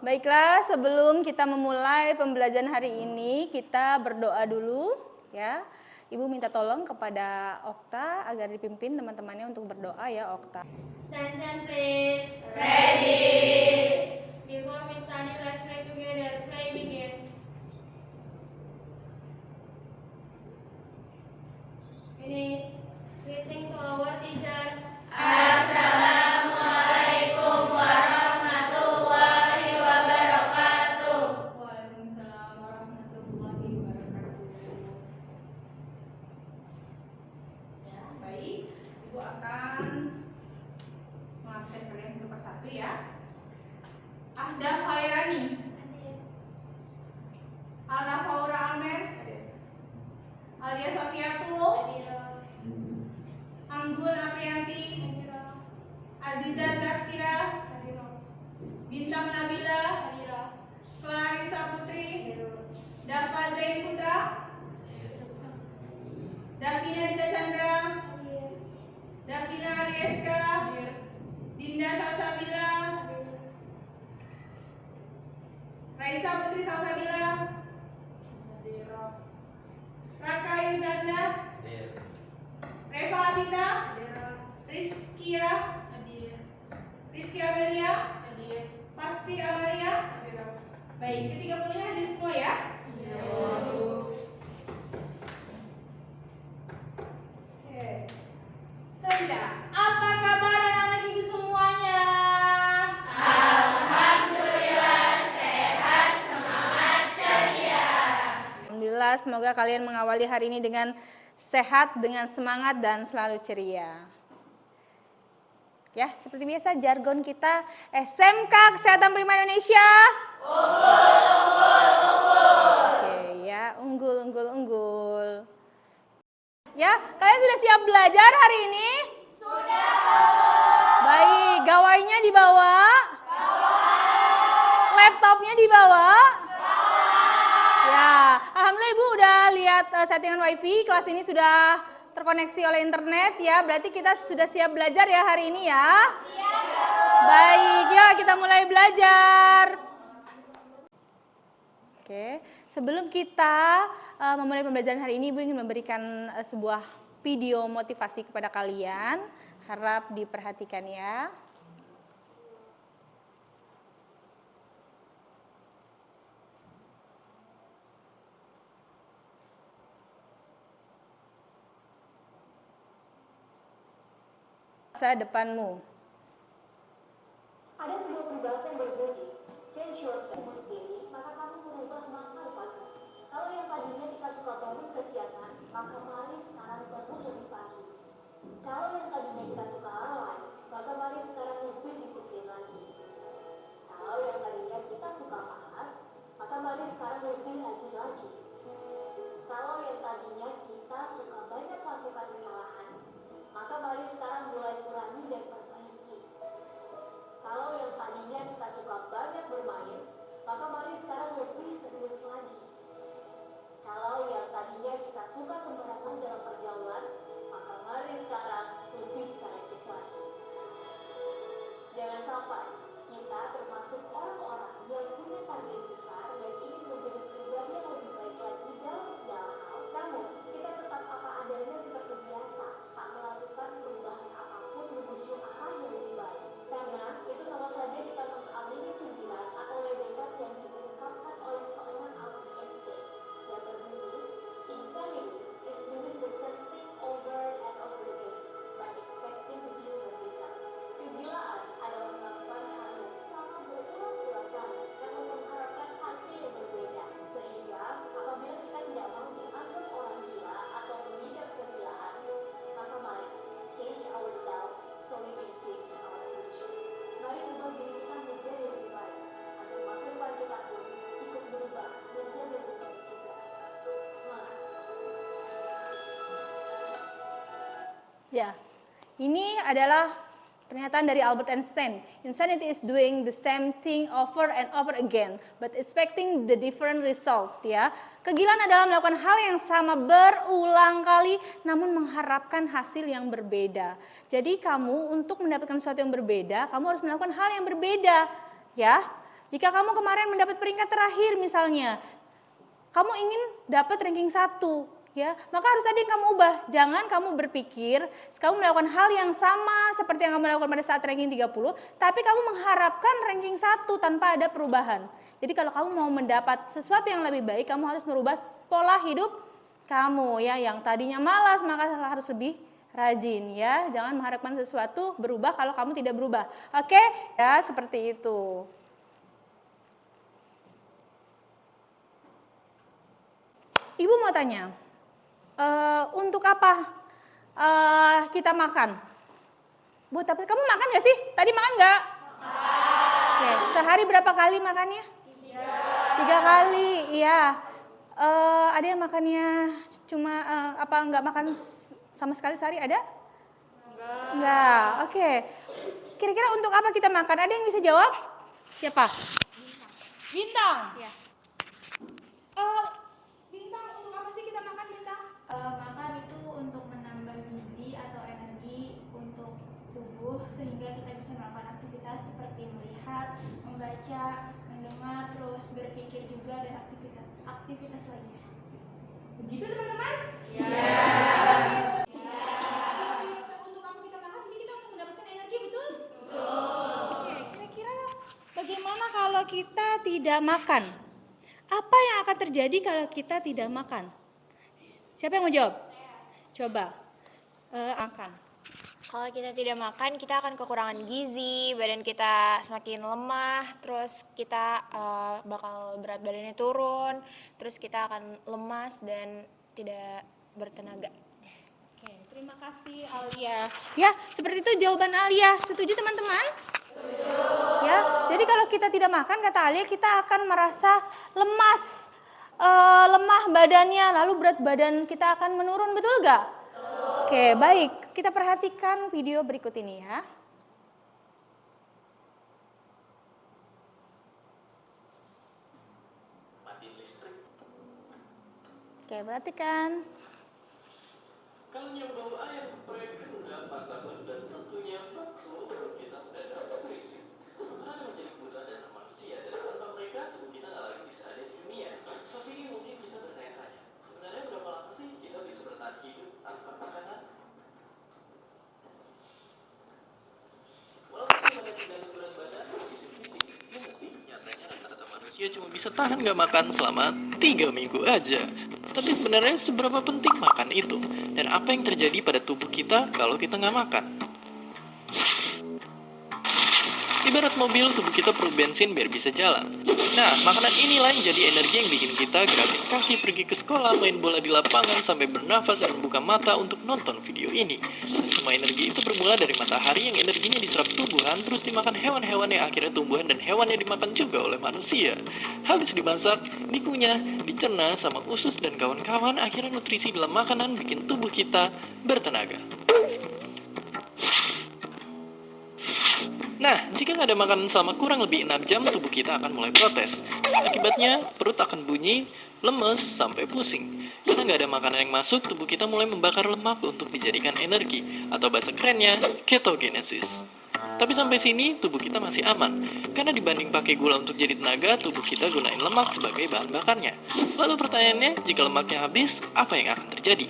Baiklah, sebelum kita memulai pembelajaran hari ini, kita berdoa dulu ya. Ibu minta tolong kepada Okta agar dipimpin teman-temannya untuk berdoa ya, Okta. Attention please. Ready. Before we study, let's pray together. Pray begin. Finish. Greeting to our teacher. Assalamualaikum warahmatullahi wabarakatuh. Waalaikumsalam warahmatullahi wabarakatuh. Ya, baik. Ibu akan mengabsen kalian satu persatu ya. Ahda Khairani. Alna Faura Amer. Alia Sofiatul. Anggul Aprianti. Aziza Zakira. Bintang Nabila. Clarissa Putri. Dafa Zain Putra. Davina Dita Chandra. Davina Arieska. Dinda Salsabila. Raisa Putri Salsabila. Raka Yudanda. Reva Abita. Rizkia Amelia. Pasti Amaria. Baik, ke-30-nya hadir semua ya. Oke. Sudah. Apa kabar anak-anak ibu semuanya? Alhamdulillah sehat, semangat, ceria. Alhamdulillah, semoga kalian mengawali hari ini dengan sehat, dengan semangat, dan selalu ceria. Ya, seperti biasa jargon kita SMK Kesehatan Prima Indonesia. Oke ya, unggul. Ya, kalian sudah siap belajar hari ini? Sudah. Baik, gawainya dibawa? Laptopnya dibawa? Ya, alhamdulillah Ibu udah lihat settingan WiFi, kelas ini sudah terkoneksi oleh internet ya, berarti kita sudah siap belajar ya hari ini ya. Siap. Baik, ya kita mulai belajar. Oke, sebelum kita memulai pembelajaran hari ini, Ibu ingin memberikan sebuah video motivasi kepada kalian. Harap diperhatikan ya. Masa depanmu. Ada sebuah peribahasa yang berbunyi, change yourself sendiri, maka kamu merubah masa depanmu. Kalau yang tadinya kita suka bangun kesiangan, maka mari sekarang bangun lebih pagi. Kalau yang tadinya kita suka lalai, maka mari sekarang lebih disiplin lagi. Kalau yang tadinya kita suka malas, maka mari sekarang lebih rajin lagi. Kalau yang tadinya kita suka banyak melakukan kesalahan, maka mari sekarang mulai kurangi dan perbaiki. Kalau yang tadinya kita suka banyak bermain, maka mari sekarang lebih serius lagi. Kalau yang tadinya kita suka sembarangan dalam pergaulan, maka mari sekarang lebih selektif lagi. Jangan sampai kita termasuk orang-orang yang punya target besar dan ingin menjadi pribadi yang lebih baik lagi dalam segala hal. Namun, kita tetap apa adanya seperti biasa, tak melakukan perubahan apapun menuju arah yang lebih baik. Karena itu sama saja kita mengamini sindiran atau ledekan yang diungkapkan oleh seorang Albert Einstein yang berbunyi, insanity is doing the same thing over and over again, but expecting to feel better. Kegilaan adalah melakukan hal yang sama berulang-ulang kali, namun mengharapkan hasil yang berbeda. Sehingga apabila kita tidak mau dianggap orang gila atau mengidap kegilaan, maka mari change ourselves so we can change our future. Mari ubah diri kita menjadi lebih baik, agar masa depan kita pun ikut berubah menjadi lebih baik juga. Semangat! Ya, ini adalah pernyataan dari Albert Einstein. Insanity is doing the same thing over and over again, but expecting the different result. Ya, kegilaan adalah melakukan hal yang sama berulang kali, namun mengharapkan hasil yang berbeda. Jadi kamu untuk mendapatkan sesuatu yang berbeda, kamu harus melakukan hal yang berbeda. Ya, Jika kamu kemarin mendapat peringkat terakhir misalnya, kamu ingin dapat ranking 1, ya, maka harus ada yang kamu ubah. Jangan kamu berpikir kamu melakukan hal yang sama seperti yang kamu lakukan pada saat ranking 30, tapi kamu mengharapkan ranking 1 tanpa ada perubahan. Jadi kalau kamu mau mendapat sesuatu yang lebih baik, kamu harus merubah pola hidup kamu, ya, yang tadinya malas maka harus lebih rajin, ya. Jangan mengharapkan sesuatu berubah kalau kamu tidak berubah. Oke? Ya, seperti itu. Ibu mau tanya, untuk apa kita makan? Bu, tapi kamu makan gak sih? Tadi makan gak? Oke, sehari berapa kali makannya? 3 kali, iya. Ada yang makannya cuma nggak makan sama sekali sehari, ada? Enggak. Oke. Kira-kira untuk apa kita makan? Ada yang bisa jawab? Siapa? Bintang. Ya. Bintang, untuk apa sih kita makan, Bintang? Makan itu untuk menambah gizi atau energi untuk tubuh sehingga kita bisa melakukan aktivitas seperti melihat, membaca, mendengar, terus berpikir juga dan aktivitas lainnya. Begitu teman-teman? Ya. Untuk apa kita makan? Ini kita untuk mendapatkan energi, betul? Oke, kira-kira bagaimana kalau kita tidak makan? Apa yang akan terjadi kalau kita tidak makan? Siapa yang mau jawab? Coba. Makan. Kalau kita tidak makan, kita akan kekurangan gizi, badan kita semakin lemah, terus kita bakal berat badannya turun, terus kita akan lemas dan tidak bertenaga. Oke, terima kasih Alia. Ya, seperti itu jawaban Alia. Setuju teman-teman? Ya, jadi kalau kita tidak makan, kata Alia, kita akan merasa lemas, lemah badannya, lalu berat badan kita akan menurun, betul gak? Oke, baik. Kita perhatikan video berikut ini ya. Oke, perhatikan. Kalau yang bau air berganda martabak dan tentunya bakso kita mendadak berisi. Hal yang menjadi kebutuhan dasar manusia dan tanpa mereka tubuh kita nggak lagi bisa ada di dunia. Tapi mungkin kita bertanya-tanya, sebenarnya berapa lama sih kita bisa bertahan hidup tanpa makanan? Walaupun kita tidak berat badan fisik, tapi nyatanya rata-rata manusia cuma bisa tahan nggak makan selama 3 minggu aja. Tapi sebenarnya seberapa penting makan itu? Dan apa yang terjadi pada tubuh kita kalau kita nggak makan? Ibarat mobil, tubuh kita perlu bensin biar bisa jalan. Nah, makanan inilah yang jadi energi yang bikin kita gerakin kaki pergi ke sekolah, main bola di lapangan, sampai bernafas dan buka mata untuk nonton video ini. Dan semua energi itu bermula dari matahari yang energinya diserap tumbuhan, terus dimakan hewan-hewan yang akhirnya tumbuhan dan hewan yang dimakan juga oleh manusia. Habis dimasak, dikunyah, dicerna sama usus dan kawan-kawan, akhirnya nutrisi dalam makanan bikin tubuh kita bertenaga. Nah, jika nggak ada makanan selama kurang lebih 6 jam, tubuh kita akan mulai protes. Akibatnya, perut akan bunyi, lemes, sampai pusing. Karena nggak ada makanan yang masuk, tubuh kita mulai membakar lemak untuk dijadikan energi, atau bahasa kerennya, ketogenesis. Tapi sampai sini, tubuh kita masih aman. Karena dibanding pakai gula untuk jadi tenaga, tubuh kita gunain lemak sebagai bahan bakarnya. Lalu pertanyaannya, jika lemaknya habis, apa yang akan terjadi?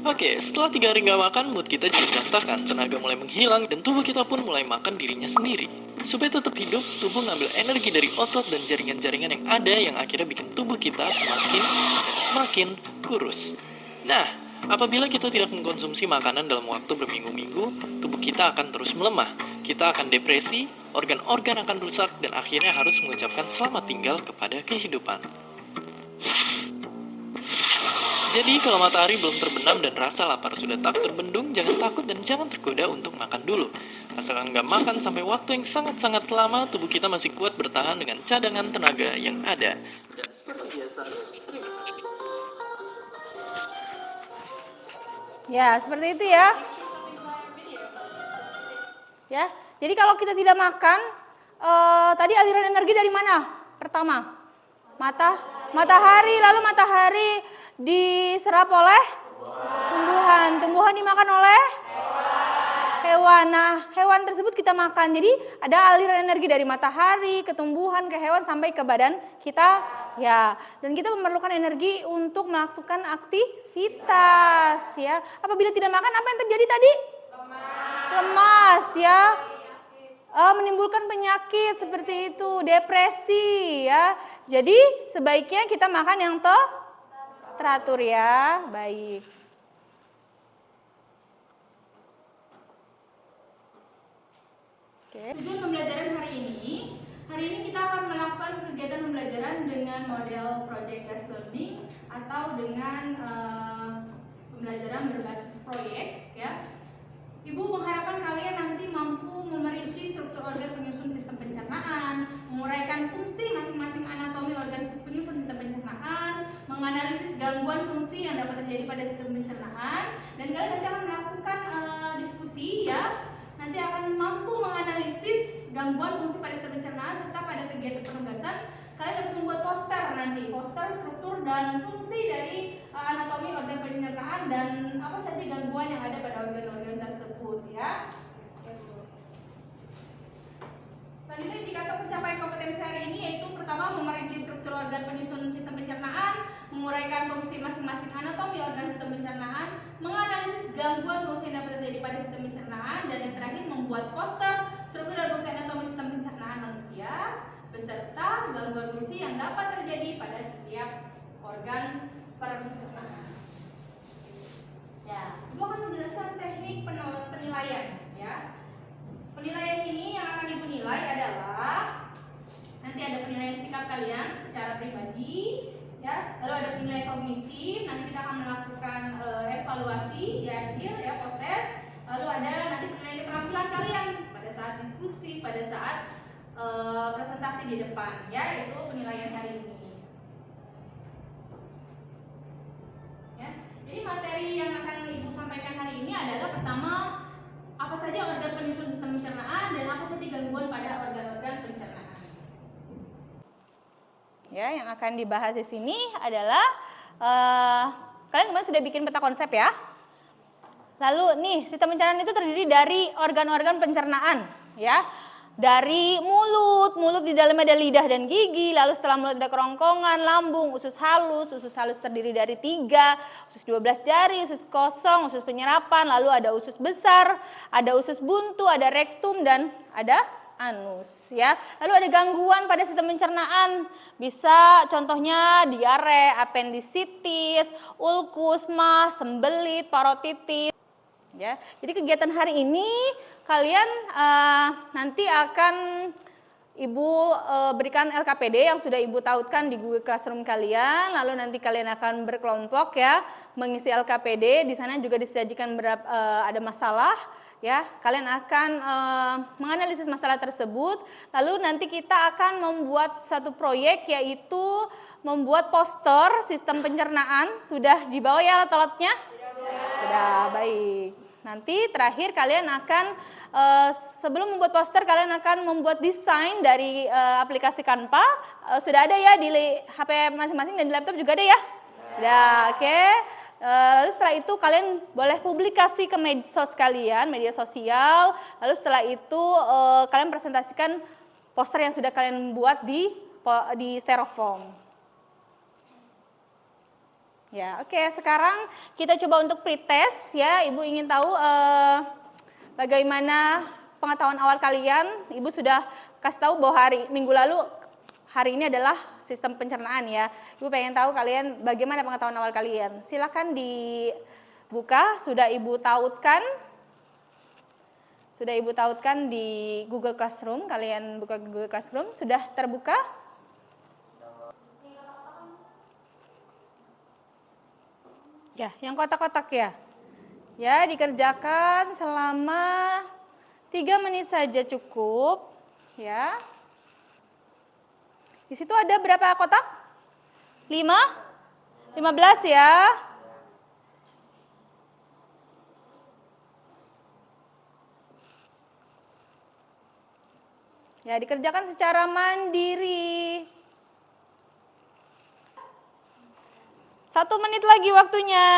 Oke, setelah 3 hari nggak makan, mood kita jadi berantakan, tenaga mulai menghilang, dan tubuh kita pun mulai makan dirinya sendiri. Supaya tetap hidup, tubuh ngambil energi dari otot dan jaringan-jaringan yang ada yang akhirnya bikin tubuh kita semakin dan semakin kurus. Nah, apabila kita tidak mengkonsumsi makanan dalam waktu berminggu-minggu, tubuh kita akan terus melemah. Kita akan depresi, organ-organ akan rusak, dan akhirnya harus mengucapkan selamat tinggal kepada kehidupan. Jadi kalau matahari belum terbenam dan rasa lapar sudah tak terbendung, jangan takut dan jangan tergoda untuk makan dulu. Asalkan nggak makan sampai waktu yang sangat-sangat lama, tubuh kita masih kuat bertahan dengan cadangan tenaga yang ada. Dan seperti biasa, terima kasih. Ya, seperti itu ya. Ya, jadi kalau kita tidak makan, tadi aliran energi dari mana? Pertama, matahari, lalu matahari diserap oleh tumbuhan. Tumbuhan dimakan oleh Hewan. Nah, hewan tersebut kita makan. Jadi ada aliran energi dari matahari ke tumbuhan ke hewan sampai ke badan kita. Ya, dan kita memerlukan energi untuk melakukan aktivitas. Ya, apabila tidak makan, apa yang terjadi tadi? Lemas. Ya, menimbulkan penyakit seperti itu, depresi. Ya, jadi sebaiknya kita makan yang teratur ya. Baik. Tujuan pembelajaran hari ini kita akan melakukan kegiatan pembelajaran dengan model project based learning atau dengan pembelajaran berbasis proyek ya. Ibu mengharapkan kalian nanti mampu memerinci struktur organ penyusun sistem pencernaan, menguraikan fungsi masing-masing anatomi organ penyusun sistem pencernaan, menganalisis gangguan fungsi yang dapat terjadi pada sistem pencernaan, dan kalian nanti akan melakukan diskusi ya. Nanti akan mampu menganalisis gangguan fungsi pada sistem pencernaan serta pada kegiatan penugasan kalian dapat membuat poster struktur dan fungsi dari anatomi organ pencernaan dan apa saja gangguan yang ada pada organ-organ tersebut ya. Selanjutnya indikator pencapaian kompetensi hari ini yaitu pertama memerinci struktur organ penyusun sistem pencernaan, menguraikan fungsi masing-masing anatomi organ sistem pencernaan, menganalisis gangguan fungsi yang dapat terjadi pada sistem pencernaan, dan yang terakhir membuat poster struktur dan fungsi anatomi sistem pencernaan manusia beserta gangguan fungsi yang dapat terjadi pada setiap organ pencernaan. Ya, Ibu akan menjelaskan teknik penilaian ya. Penilaian ini yang akan Ibu nilai adalah nanti ada penilaian sikap kalian secara pribadi ya, lalu ada penilaian kognitif, nanti kita akan melakukan evaluasi di akhir ya, proses, lalu ada nanti penilaian keterampilan kalian pada saat diskusi, pada saat presentasi di depan ya, itu penilaian hari ini ya. Jadi materi yang akan Ibu sampaikan hari ini adalah pertama apa saja organ penyusun sistem pencernaan dan apa saja gangguan pada organ-organ pencernaan. Ya, yang akan dibahas di sini adalah kalian kemarin sudah bikin peta konsep ya. Lalu nih, sistem pencernaan itu terdiri dari organ-organ pencernaan ya. Dari mulut di dalamnya ada lidah dan gigi, lalu setelah mulut ada kerongkongan, lambung, usus halus terdiri dari 3, usus 12 jari, usus kosong, usus penyerapan, lalu ada usus besar, ada usus buntu, ada rektum, dan ada anus ya. Lalu ada gangguan pada sistem pencernaan, bisa contohnya diare, apendisitis, ulkus, MAS, sembelit, parotitis ya. Jadi kegiatan hari ini kalian nanti akan Ibu berikan LKPD yang sudah Ibu tautkan di Google Classroom kalian, lalu nanti kalian akan berkelompok ya mengisi LKPD. Di sana juga disajikan ada masalah ya. Kalian akan menganalisis masalah tersebut, lalu nanti kita akan membuat satu proyek yaitu membuat poster sistem pencernaan. Sudah dibawa ya alat-alatnya? Sudah, baik. Nanti terakhir kalian akan sebelum membuat poster kalian akan membuat desain dari aplikasi Canva. Sudah ada ya di HP masing-masing dan di laptop juga ada ya? Ya, oke. Lalu setelah itu kalian boleh publikasi ke medsos kalian, media sosial. Lalu setelah itu kalian presentasikan poster yang sudah kalian buat di styrofoam. Ya, oke. Sekarang kita coba untuk pretest ya. Ibu ingin tahu bagaimana pengetahuan awal kalian. Ibu sudah kasih tahu bahwa minggu lalu hari ini adalah sistem pencernaan ya. Ibu pengen tahu kalian bagaimana pengetahuan awal kalian. Silakan dibuka. Sudah Ibu tautkan. Sudah Ibu tautkan di Google Classroom. Kalian buka Google Classroom. Sudah terbuka? Ya, yang kotak-kotak ya. Ya, dikerjakan selama 3 menit saja cukup. Ya. Di situ ada berapa kotak? 5? 15 ya. Ya, dikerjakan secara mandiri. 1 menit lagi waktunya.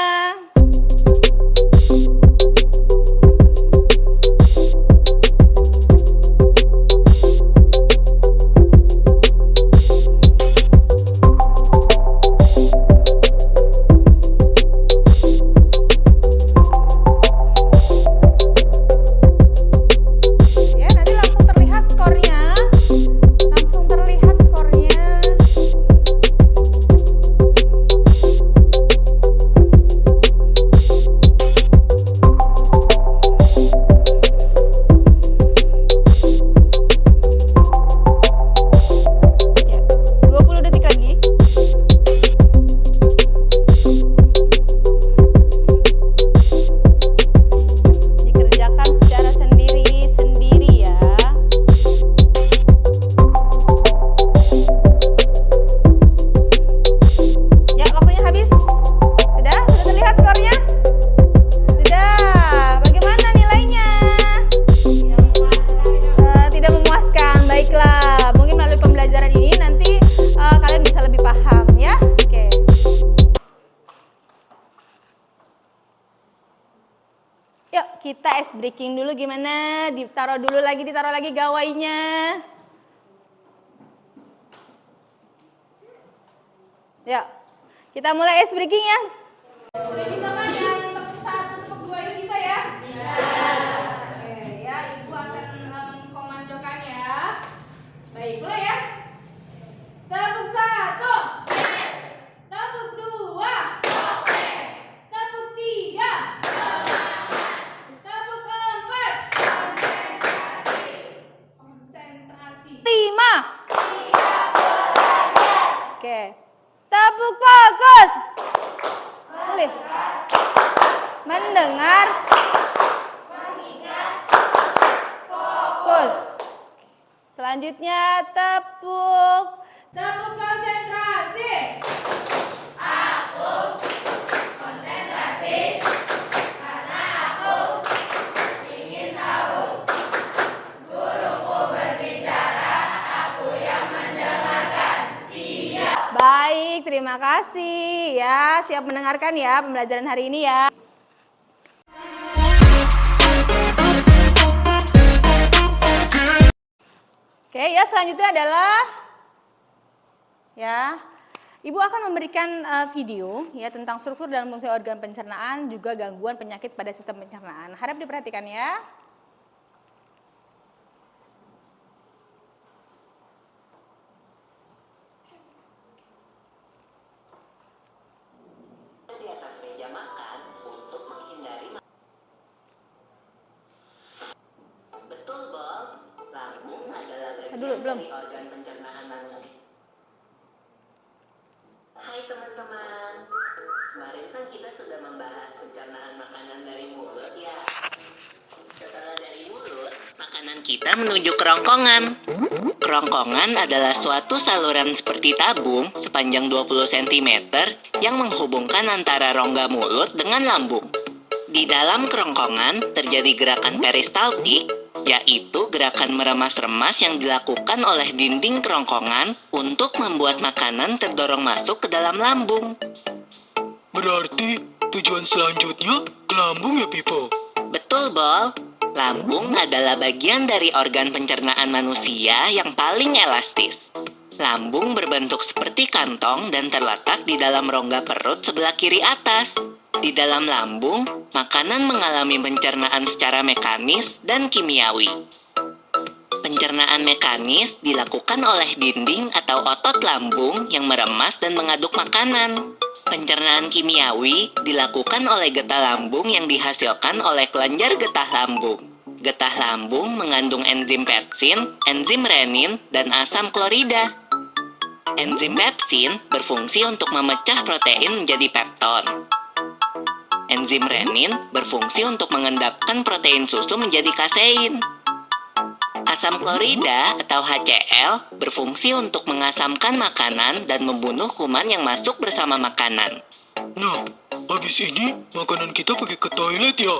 Yuk kita ice breaking dulu gimana? Ditaruh lagi gawainya. Yuk, kita mulai ice breaking ya. Sudah bisa kan yang tepuk 1, tepuk 2 ini bisa ya? Bisa. Oke ya, Ibu akan mengkomandokan ya. Baiklah ya. Tepuk 1. Yes. Tepuk 2. Oke. Tepuk 3. Semangat. Tepuk 4. Konsentrasi. 5. Siap belajar. Oke. Tepuk fokus. Boleh. Mendengar. Mengingat. Fokus. Selanjutnya tepuk konsentrasi. Aku konsentrasi karena aku ingin tahu. Guruku berbicara, aku yang mendengarkan. Siap. Baik, terima kasih ya. Siap mendengarkan ya pembelajaran hari ini ya. Oke ya, selanjutnya adalah ya, Ibu akan memberikan video ya tentang struktur dan fungsi organ pencernaan juga gangguan penyakit pada sistem pencernaan. Harap diperhatikan ya. Di atas meja makan untuk menghindari betul, Bob. Lambung adalah bagian Belum. dari organ pencernaan manusia. Hai teman-teman, kemarin kan kita sudah membahas pencernaan makanan dari mulut ya. Setelah dari mulut, makanan kita menuju kerongkongan. Kerongkongan adalah suatu saluran seperti tabung sepanjang 20 cm yang menghubungkan antara rongga mulut dengan lambung. Di dalam kerongkongan terjadi gerakan peristaltik, yaitu gerakan meremas-remas yang dilakukan oleh dinding kerongkongan untuk membuat makanan terdorong masuk ke dalam lambung. Berarti tujuan selanjutnya ke lambung ya, Pipo? Betul, Bol. Lambung adalah bagian dari organ pencernaan manusia yang paling elastis. Lambung berbentuk seperti kantong dan terletak di dalam rongga perut sebelah kiri atas. Di dalam lambung, makanan mengalami pencernaan secara mekanis dan kimiawi. Pencernaan mekanis dilakukan oleh dinding atau otot lambung yang meremas dan mengaduk makanan. Pencernaan kimiawi dilakukan oleh getah lambung yang dihasilkan oleh kelenjar getah lambung. Getah lambung mengandung enzim pepsin, enzim renin, dan asam klorida. Enzim pepsin berfungsi untuk memecah protein menjadi pepton. Enzim renin berfungsi untuk mengendapkan protein susu menjadi kasein. Asam klorida atau HCl berfungsi untuk mengasamkan makanan dan membunuh kuman yang masuk bersama makanan. Nah, habis ini makanan kita pergi ke toilet ya?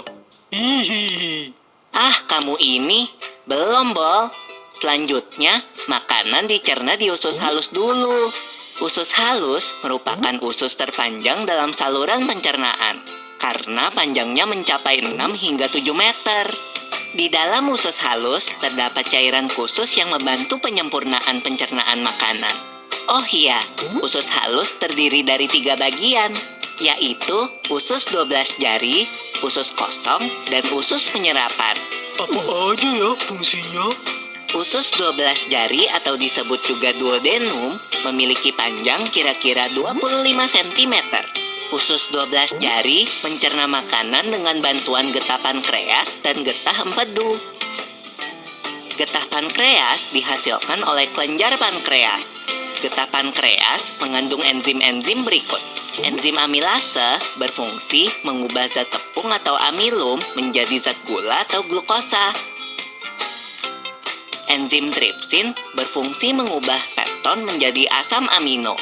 Hihihi. Ah, kamu ini belum, Bol. Selanjutnya, makanan dicerna di usus halus dulu. Usus halus merupakan usus terpanjang dalam saluran pencernaan karena panjangnya mencapai 6 hingga 7 meter. Di dalam usus halus terdapat cairan khusus yang membantu penyempurnaan pencernaan makanan. Oh iya, usus halus terdiri dari 3 bagian, yaitu usus 12 jari, usus kosong, dan usus penyerapan. Apa aja ya fungsinya? Usus 12 jari atau disebut juga duodenum memiliki panjang kira-kira 25 cm. Usus 12 jari mencerna makanan dengan bantuan getah pankreas dan getah empedu. Getah pankreas dihasilkan oleh kelenjar pankreas. Getah pankreas mengandung enzim-enzim berikut. Enzim amilase berfungsi mengubah zat tepung atau amilum menjadi zat gula atau glukosa. Enzim tripsin berfungsi mengubah pepton menjadi asam amino.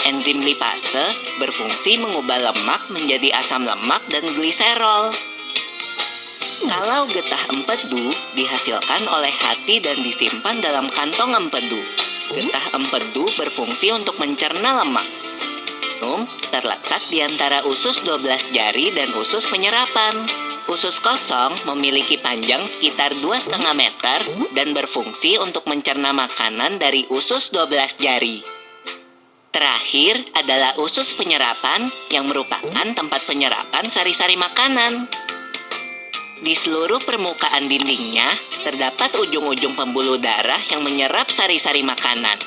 Enzim lipase berfungsi mengubah lemak menjadi asam lemak dan gliserol. Kalau getah empedu dihasilkan oleh hati dan disimpan dalam kantong empedu. Getah empedu berfungsi untuk mencerna lemak. rektum terletak di antara usus 12 jari dan usus penyerapan. Usus kosong memiliki panjang sekitar 2,5 meter dan berfungsi untuk mencerna makanan dari usus 12 jari. Terakhir adalah usus penyerapan yang merupakan tempat penyerapan sari-sari makanan. Di seluruh permukaan dindingnya terdapat ujung-ujung pembuluh darah yang menyerap sari-sari makanan.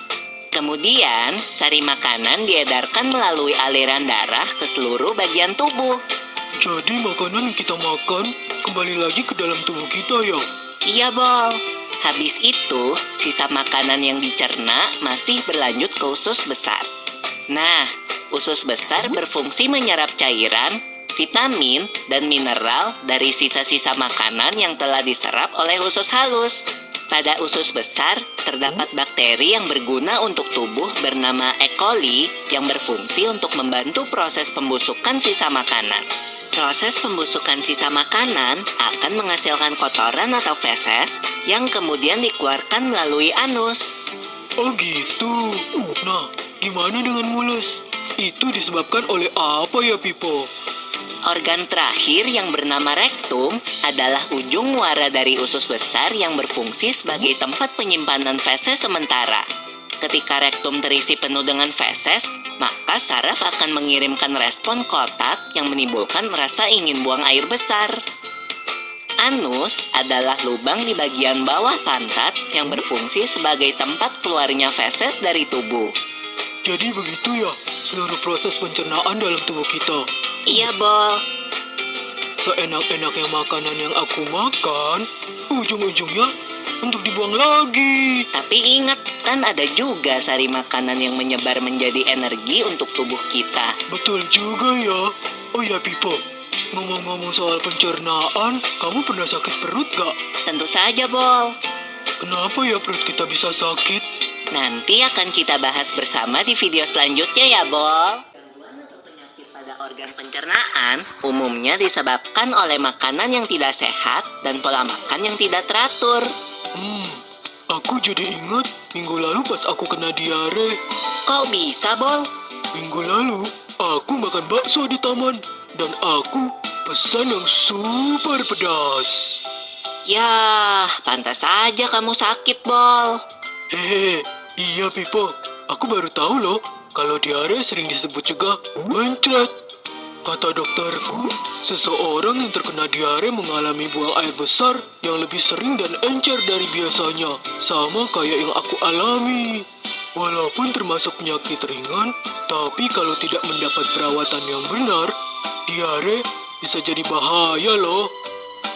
Kemudian, sari makanan diedarkan melalui aliran darah ke seluruh bagian tubuh. Jadi makanan yang kita makan kembali lagi ke dalam tubuh kita ya? Iya, Bol. Habis itu, sisa makanan yang dicerna masih berlanjut ke usus besar. Nah, usus besar berfungsi menyerap cairan, vitamin, dan mineral dari sisa-sisa makanan yang telah diserap oleh usus halus. Pada usus besar, terdapat bakteri yang berguna untuk tubuh bernama E. coli yang berfungsi untuk membantu proses pembusukan sisa makanan. Proses pembusukan sisa makanan akan menghasilkan kotoran atau feses yang kemudian dikeluarkan melalui anus. Oh gitu. Nah, gimana dengan mulus? Itu disebabkan oleh apa ya, Pipo? Organ terakhir yang bernama rektum adalah ujung muara dari usus besar yang berfungsi sebagai tempat penyimpanan feses sementara. Ketika rektum terisi penuh dengan feses, maka saraf akan mengirimkan respon ke otak yang menimbulkan rasa ingin buang air besar. Anus adalah lubang di bagian bawah pantat yang berfungsi sebagai tempat keluarnya feses dari tubuh. Jadi begitu ya, seluruh proses pencernaan dalam tubuh kita. Iya, Bol. Seenak-enaknya makanan yang aku makan, ujung-ujungnya untuk dibuang lagi. Tapi ingat, kan ada juga sari makanan yang menyebar menjadi energi untuk tubuh kita. Betul juga ya. Oh ya, Pipo. Ngomong-ngomong soal pencernaan, kamu pernah sakit perut gak? Tentu saja, Bol. Kenapa ya perut kita bisa sakit? Nanti akan kita bahas bersama di video selanjutnya ya, Bol. Gangguan atau penyakit pada organ pencernaan umumnya disebabkan oleh makanan yang tidak sehat dan pola makan yang tidak teratur. Aku jadi ingat minggu lalu pas aku kena diare. Kok bisa, Bol? Minggu lalu, aku makan bakso di taman. Dan aku pesan yang super pedas. Yah, pantas saja kamu sakit, Bol. Hehe, iya Pipo. Aku baru tahu loh, kalau diare sering disebut juga mencret. Kata dokterku, seseorang yang terkena diare mengalami buang air besar yang lebih sering dan encer dari biasanya. Sama kayak yang aku alami. Walaupun termasuk penyakit ringan, tapi kalau tidak mendapat perawatan yang benar, diare bisa jadi bahaya loh.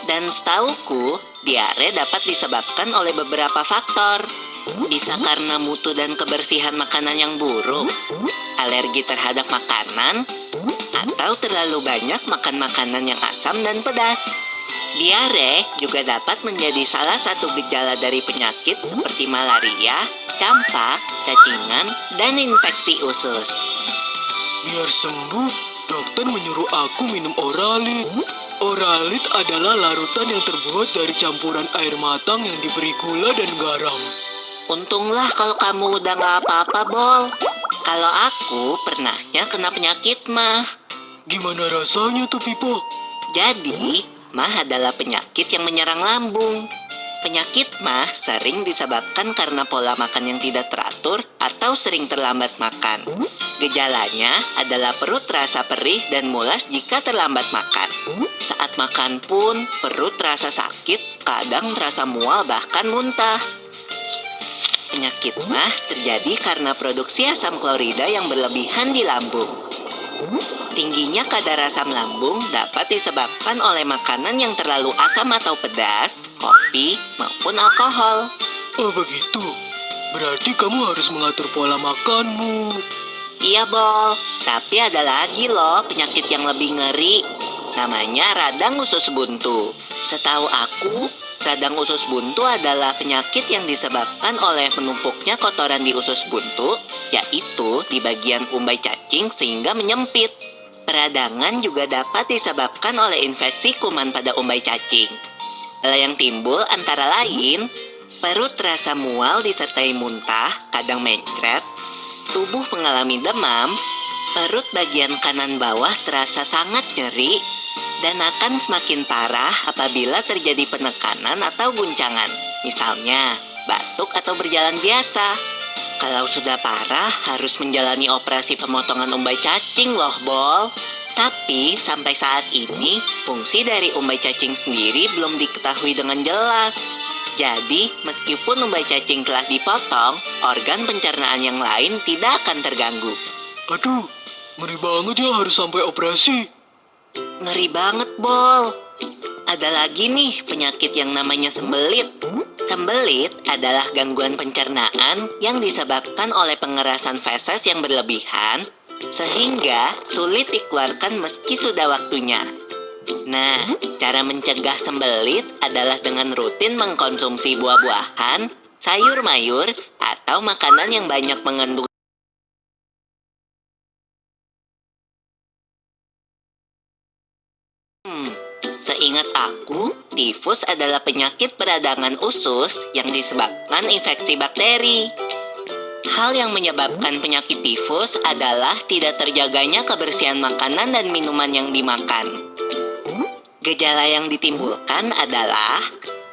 Dan setauku, diare dapat disebabkan oleh beberapa faktor. Bisa karena mutu dan kebersihan makanan yang buruk, alergi terhadap makanan, atau terlalu banyak makan makanan yang asam dan pedas. Diare juga dapat menjadi salah satu gejala dari penyakit seperti malaria, campak, cacingan, dan infeksi usus. Biar sembuh, dokter menyuruh aku minum Oralit. Oralit adalah larutan yang terbuat dari campuran air matang yang diberi gula dan garam. Untunglah kalau kamu udah gak apa-apa, Bol. Kalau aku pernahnya kena penyakit mah. Gimana rasanya tuh, Pipo? Jadi, mah adalah penyakit yang menyerang lambung. Penyakit mah sering disebabkan karena pola makan yang tidak teratur atau sering terlambat makan. Gejalanya adalah perut terasa perih dan mulas jika terlambat makan. Saat makan pun, perut terasa sakit, kadang terasa mual bahkan muntah. Penyakit mah terjadi karena produksi asam klorida yang berlebihan di lambung. Tingginya kadar asam lambung dapat disebabkan oleh makanan yang terlalu asam atau pedas, kopi, maupun alkohol. Oh begitu, berarti kamu harus mengatur pola makanmu. Iya, Bol, tapi ada lagi loh penyakit yang lebih ngeri. Namanya radang usus buntu. Setahu aku, radang usus buntu adalah penyakit yang disebabkan oleh menumpuknya kotoran di usus buntu, yaitu di bagian umbai cacing sehingga menyempit. Peradangan juga dapat disebabkan oleh infeksi kuman pada umbai cacing. Hal yang timbul antara lain, perut terasa mual disertai muntah, kadang mencret, tubuh mengalami demam, Perut bagian kanan bawah terasa sangat nyeri dan akan semakin parah apabila terjadi penekanan atau guncangan. Misalnya, batuk atau berjalan biasa. Kalau sudah parah, harus menjalani operasi pemotongan umbai cacing loh, Bol. Tapi sampai saat ini, fungsi dari umbai cacing sendiri belum diketahui dengan jelas. Jadi, meskipun umbai cacing telah dipotong, organ pencernaan yang lain tidak akan terganggu. Aduh, ngeri banget ya harus sampai operasi. Ngeri banget, Bol. Ada lagi nih penyakit yang namanya sembelit. Sembelit adalah gangguan pencernaan yang disebabkan oleh pengerasan feses yang berlebihan, sehingga sulit dikeluarkan meski sudah waktunya. Nah, cara mencegah sembelit adalah dengan rutin mengkonsumsi buah-buahan, sayur mayur, atau makanan yang banyak mengandung Seingat aku, tifus adalah penyakit peradangan usus yang disebabkan infeksi bakteri. Hal yang menyebabkan penyakit tifus adalah tidak terjaganya kebersihan makanan dan minuman yang dimakan. Gejala yang ditimbulkan adalah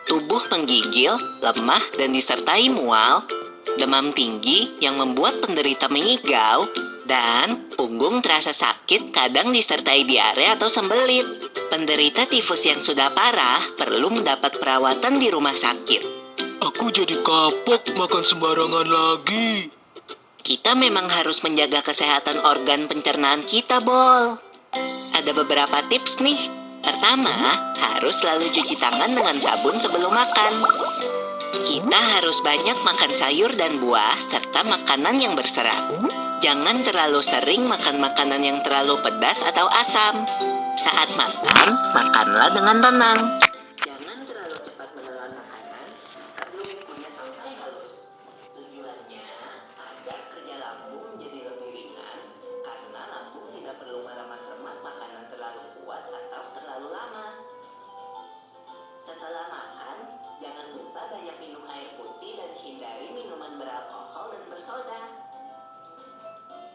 tubuh menggigil, lemah dan disertai mual, demam tinggi yang membuat penderita mengigau, dan punggung terasa sakit kadang disertai diare atau sembelit. Penderita tifus yang sudah parah perlu mendapat perawatan di rumah sakit. Aku jadi kapok makan sembarangan lagi. Kita memang harus menjaga kesehatan organ pencernaan kita, Bol. Ada beberapa tips nih. Pertama, harus selalu cuci tangan dengan sabun sebelum makan. Kita harus banyak makan sayur dan buah serta makanan yang berserat. Jangan terlalu sering makan makanan yang terlalu pedas atau asam. Saat makan, makanlah dengan tenang. Jangan terlalu cepat menelan makanan sebelum bumbunya sampai halus. Tujuannya agar kerja lambung menjadi lebih ringan karena lambung tidak perlu meremas-remas makanan terlalu kuat atau terlalu lama. Setelah makan, jangan lupa banyak minum air putih dan hindari minuman beralkohol dan bersoda.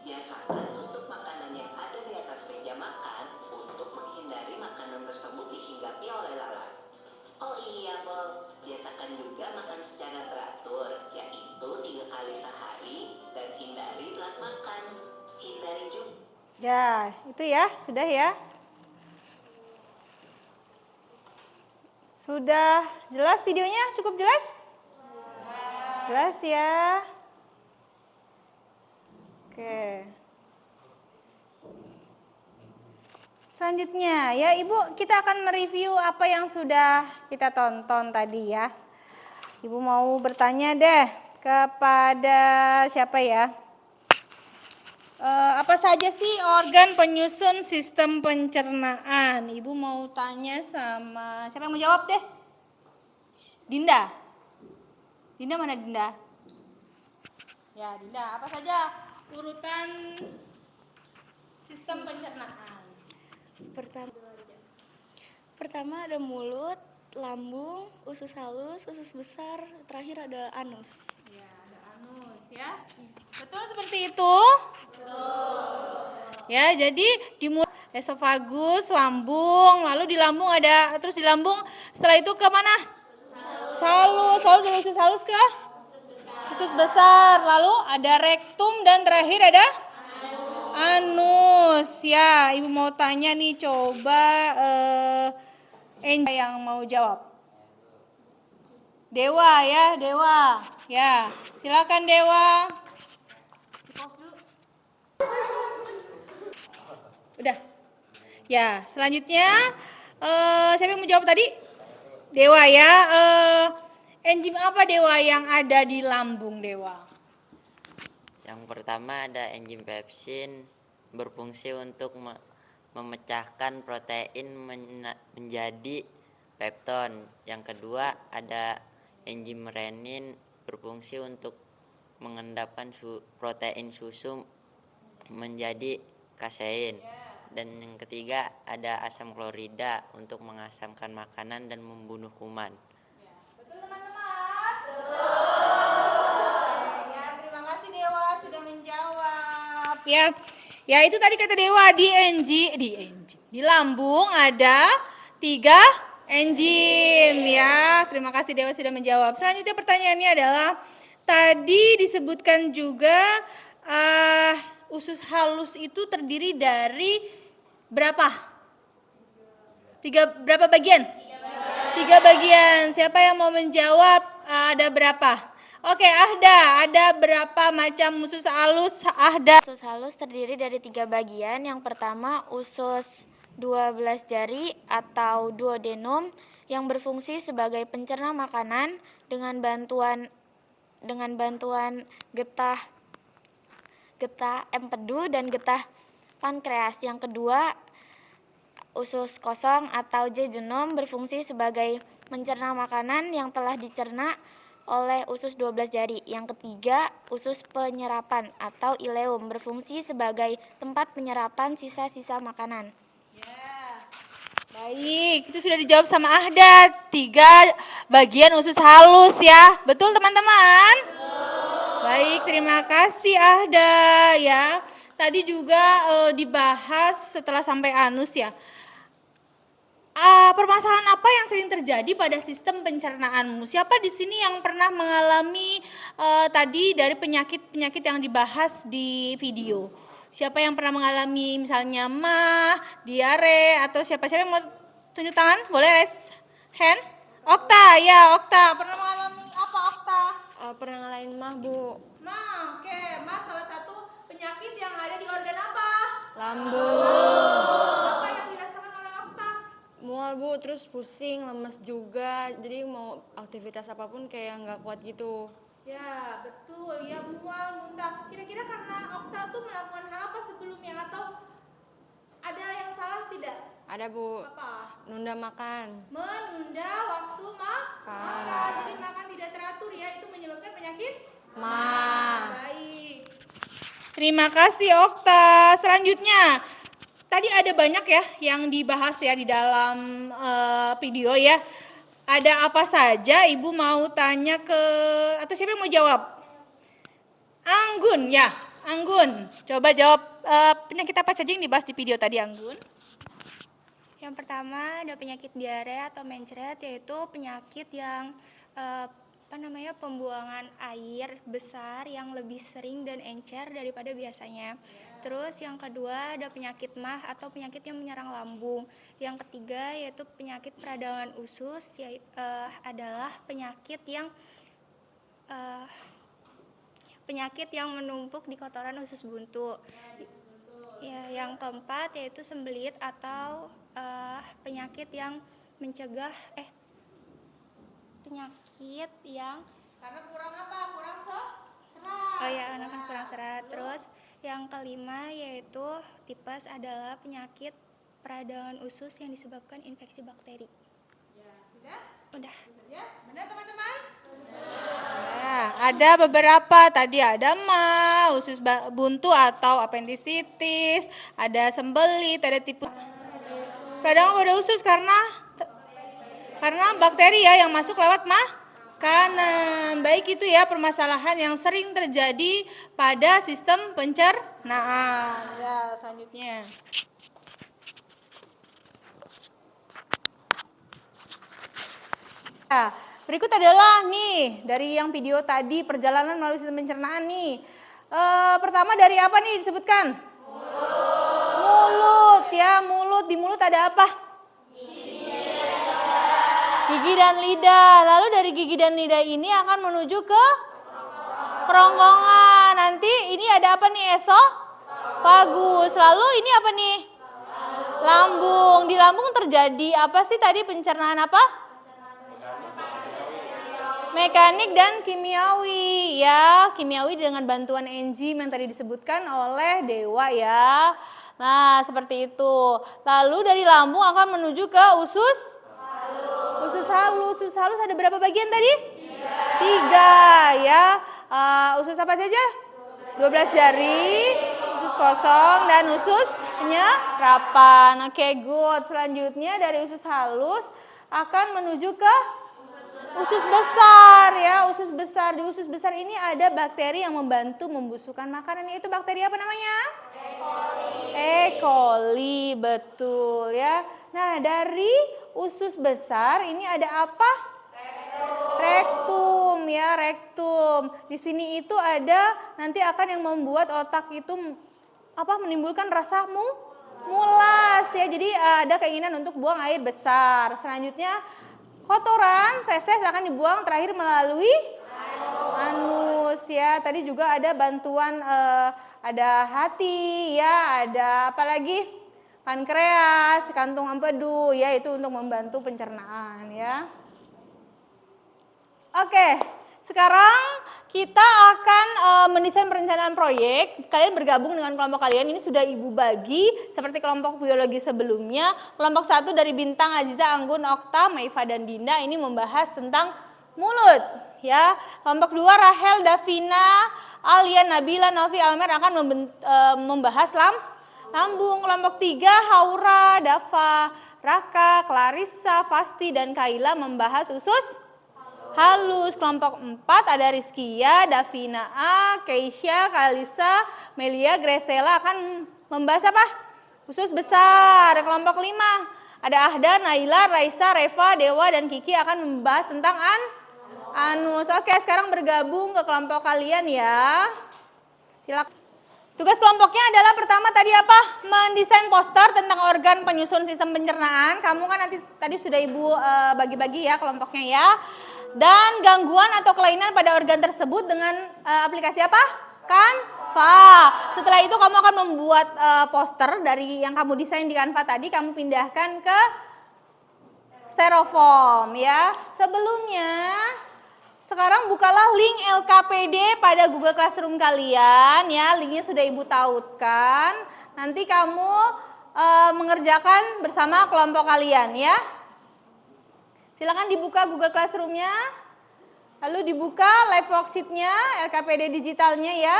Biasakan tutup makanan yang ada di atas meja makan untuk menghindari makanan tersebut dihinggapi oleh lalat. Oh iya, Bol, biasakan juga makan secara teratur, yaitu 3 kali sehari dan hindari telat makan. Hindari juga. Ya, itu ya, sudah ya. Sudah jelas videonya? Cukup jelas? Jelas ya. Oke. Selanjutnya ya Ibu, kita akan mereview apa yang sudah kita tonton tadi ya. Ibu mau bertanya deh kepada siapa ya? Apa saja sih organ penyusun sistem pencernaan? Ibu mau tanya sama siapa yang mau jawab deh? Dinda. Dinda mana Dinda? Ya Dinda, apa saja urutan sistem pencernaan? Pertama ada mulut, lambung, usus halus, usus besar, terakhir ada anus. Ya, ada anus ya. Betul seperti itu? Betul. Ya, jadi di mulut esofagus, lambung, lalu di lambung ada, terus di lambung setelah itu ke mana? Halus, lalu dari usus halus ke? Usus besar, lalu ada rektum dan terakhir ada? Anus. Ya, Ibu mau tanya nih, coba yang mau jawab. Dewa ya, Dewa. Ya, silakan Dewa. Udah. Ya, selanjutnya siapa yang mau jawab tadi? Dewa ya. Enzim apa Dewa yang ada di lambung Dewa? Yang pertama ada enzim pepsin, berfungsi untuk memecahkan protein menjadi pepton. Yang kedua ada enzim renin, berfungsi untuk mengendapkan protein susu menjadi kasein. Dan yang ketiga ada asam klorida untuk mengasamkan makanan dan membunuh kuman. Betul teman-teman? Betul. Ya, terima kasih Dewa sudah menjawab ya. Ya itu tadi kata Dewa di lambung ada 3 enzim ya. Terima kasih Dewa sudah menjawab. Selanjutnya pertanyaannya adalah tadi disebutkan juga usus halus itu terdiri dari berapa? Berapa bagian? 3 bagian. Siapa yang mau menjawab? Ada berapa? Oke, ada berapa macam usus halus? Usus halus terdiri dari 3 bagian. Yang pertama usus 12 jari atau duodenum yang berfungsi sebagai pencerna makanan dengan bantuan getah empedu dan getah pankreas. Yang kedua, usus kosong atau jejunum berfungsi sebagai mencerna makanan yang telah dicerna oleh usus 12 jari. Yang ketiga, usus penyerapan atau ileum berfungsi sebagai tempat penyerapan sisa-sisa makanan. Ya, baik, itu sudah dijawab sama Ahda. 3 bagian usus halus ya, betul teman-teman? Baik, terima kasih Ahda ya. Tadi juga dibahas setelah sampai anus ya. Permasalahan apa yang sering terjadi pada sistem pencernaanmu? Siapa di sini yang pernah mengalami tadi dari penyakit-penyakit yang dibahas di video? Siapa yang pernah mengalami misalnya mah, diare, atau siapa-siapa yang mau tunjuk tangan? Boleh raise hand? Okta, ya Okta. Pernah mengalami apa Okta? Pernah ngalahin mah, Bu. Mah, oke. Mah salah satu penyakit yang ada di organ apa? Lambung. Apa yang dirasakan oleh Okta? Mual, Bu, terus pusing, lemes juga. Jadi mau aktivitas apapun kayak nggak kuat gitu. Ya, betul. Ya, mual, muntah. Kira-kira karena Okta tuh melakukan hal apa sebelumnya atau ada yang salah tidak? Ada, Bu. Apa? Nunda makan. Menunda waktu makan. Jadi makan tidak teratur ya, itu menyebabkan penyakit Baik. Terima kasih Okta. Selanjutnya, tadi ada banyak ya yang dibahas ya di dalam video ya. Ada apa saja? Ibu mau tanya atau siapa yang mau jawab? Anggun ya, Anggun. Coba jawab penyakit apa saja yang dibahas di video tadi Anggun? Yang pertama ada penyakit diare atau mencret, yaitu penyakit yang pembuangan air besar yang lebih sering dan encer daripada biasanya. Terus yang kedua ada penyakit mah atau penyakit yang menyerang lambung. Yang ketiga yaitu penyakit peradangan usus, adalah penyakit yang menumpuk di kotoran usus buntu. Ya, yang keempat yaitu sembelit atau penyakit yang mencegah penyakit yang karena kurang apa? Kurang serat. Oh ya, anak kan kurang serat. Terus yang kelima yaitu tipes adalah penyakit peradangan usus yang disebabkan infeksi bakteri. Ya, sudah? Udah. Ya, benar teman-teman? Ya, ada beberapa tadi ada mah, usus buntu atau apendisitis, ada sembelit, ada tipe peradangan pada usus karena bakteri ya yang masuk lewat makanan. Baik, itu ya permasalahan yang sering terjadi pada sistem pencernaan. Ya, selanjutnya. Nah, berikut adalah nih dari yang video tadi perjalanan melalui sistem pencernaan nih. Pertama dari apa nih disebutkan? Mulut ya, mulut. Di mulut ada apa? Gigi dan lidah. Lalu dari gigi dan lidah ini akan menuju ke kerongkongan. Nanti ini ada apa nih esophagus. Lalu ini apa nih? Lambung. Di lambung terjadi apa sih tadi pencernaan apa? Mekanik dan kimiawi ya, kimiawi dengan bantuan enzim yang tadi disebutkan oleh Dewa ya. Nah, seperti itu. Lalu dari lambung akan menuju ke usus halus. Usus halus ada berapa bagian tadi? 3 ya. Usus apa saja? 12 jari, usus kosong dan usus penyerapan. Oke, good. Selanjutnya dari usus halus akan menuju ke usus besar ya, usus besar. Di usus besar ini ada bakteri yang membantu membusukkan makanan, yaitu bakteri apa namanya? E. coli, betul ya. Nah, dari usus besar ini ada apa? Rektum ya, rektum. Di sini itu ada nanti akan yang membuat otak itu menimbulkan rasa mulas ya. Jadi ada keinginan untuk buang air besar. Selanjutnya kotoran feses akan dibuang terakhir melalui anus ya. Tadi juga ada bantuan ada hati ya, ada apa lagi? Pankreas, kantung empedu ya, itu untuk membantu pencernaan ya. Oke, sekarang kita akan mendesain perencanaan proyek. Kalian bergabung dengan kelompok kalian. Ini sudah Ibu bagi seperti kelompok biologi sebelumnya. Kelompok 1 dari Bintang, Aziza, Anggun, Okta, Maifa dan Dinda ini membahas tentang mulut ya. Kelompok 2 Rahel, Davina, Alia, Nabila, Novi, Almer akan membahas lambung. Kelompok 3 Haura, Dava, Raka, Clarissa, Fasti dan Kaila membahas usus halus. Kelompok 4 ada Rizkia, Davina A, Keisha, Kalisa, Melia, Gresela akan membahas apa? Usus besar. Kelompok 5 ada Ahda, Naila, Raisa, Reva, Dewa dan Kiki akan membahas tentang anus. Oke, sekarang bergabung ke kelompok kalian ya. Silakan. Tugas kelompoknya adalah pertama tadi apa? Mendesain poster tentang organ penyusun sistem pencernaan. Kamu kan nanti tadi sudah Ibu bagi-bagi ya kelompoknya ya. Dan gangguan atau kelainan pada organ tersebut dengan aplikasi apa? Canva. Setelah itu kamu akan membuat poster dari yang kamu desain di Canva tadi, kamu pindahkan ke Styrofoam ya. Sebelumnya, sekarang bukalah link LKPD pada Google Classroom kalian ya. Linknya sudah Ibu tautkan. Nanti kamu mengerjakan bersama kelompok kalian ya. Silakan dibuka Google Classroom-nya, lalu dibuka live worksheet-nya, LKPD digitalnya ya.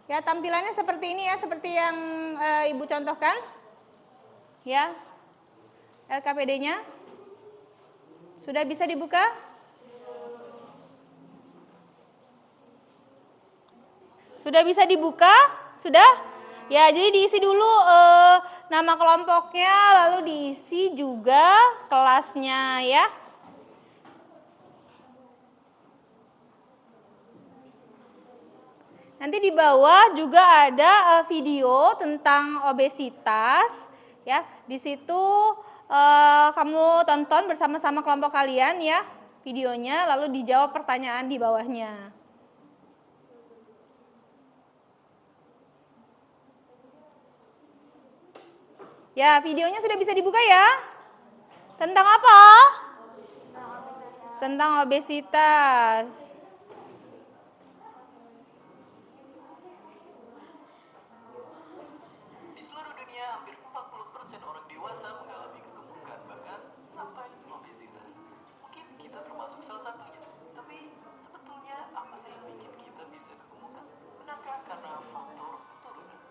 Ya, tampilannya seperti ini ya, seperti yang Ibu contohkan. Ya, LKPD-nya. Sudah bisa dibuka? Sudah bisa dibuka? Sudah? Ya, jadi diisi dulu nama kelompoknya, lalu diisi juga kelasnya ya. Nanti di bawah juga ada video tentang obesitas ya. Di situ kamu tonton bersama-sama kelompok kalian ya videonya, lalu dijawab pertanyaan di bawahnya. Ya, videonya sudah bisa dibuka ya. Tentang apa? Tentang obesitas. Di seluruh dunia, hampir 40% orang dewasa mengalami kegemukan, bahkan sampai obesitas. Mungkin kita termasuk salah satunya. Tapi sebetulnya apa sih yang bikin kita bisa kegemukan? Benarkah karena faktor keturunan?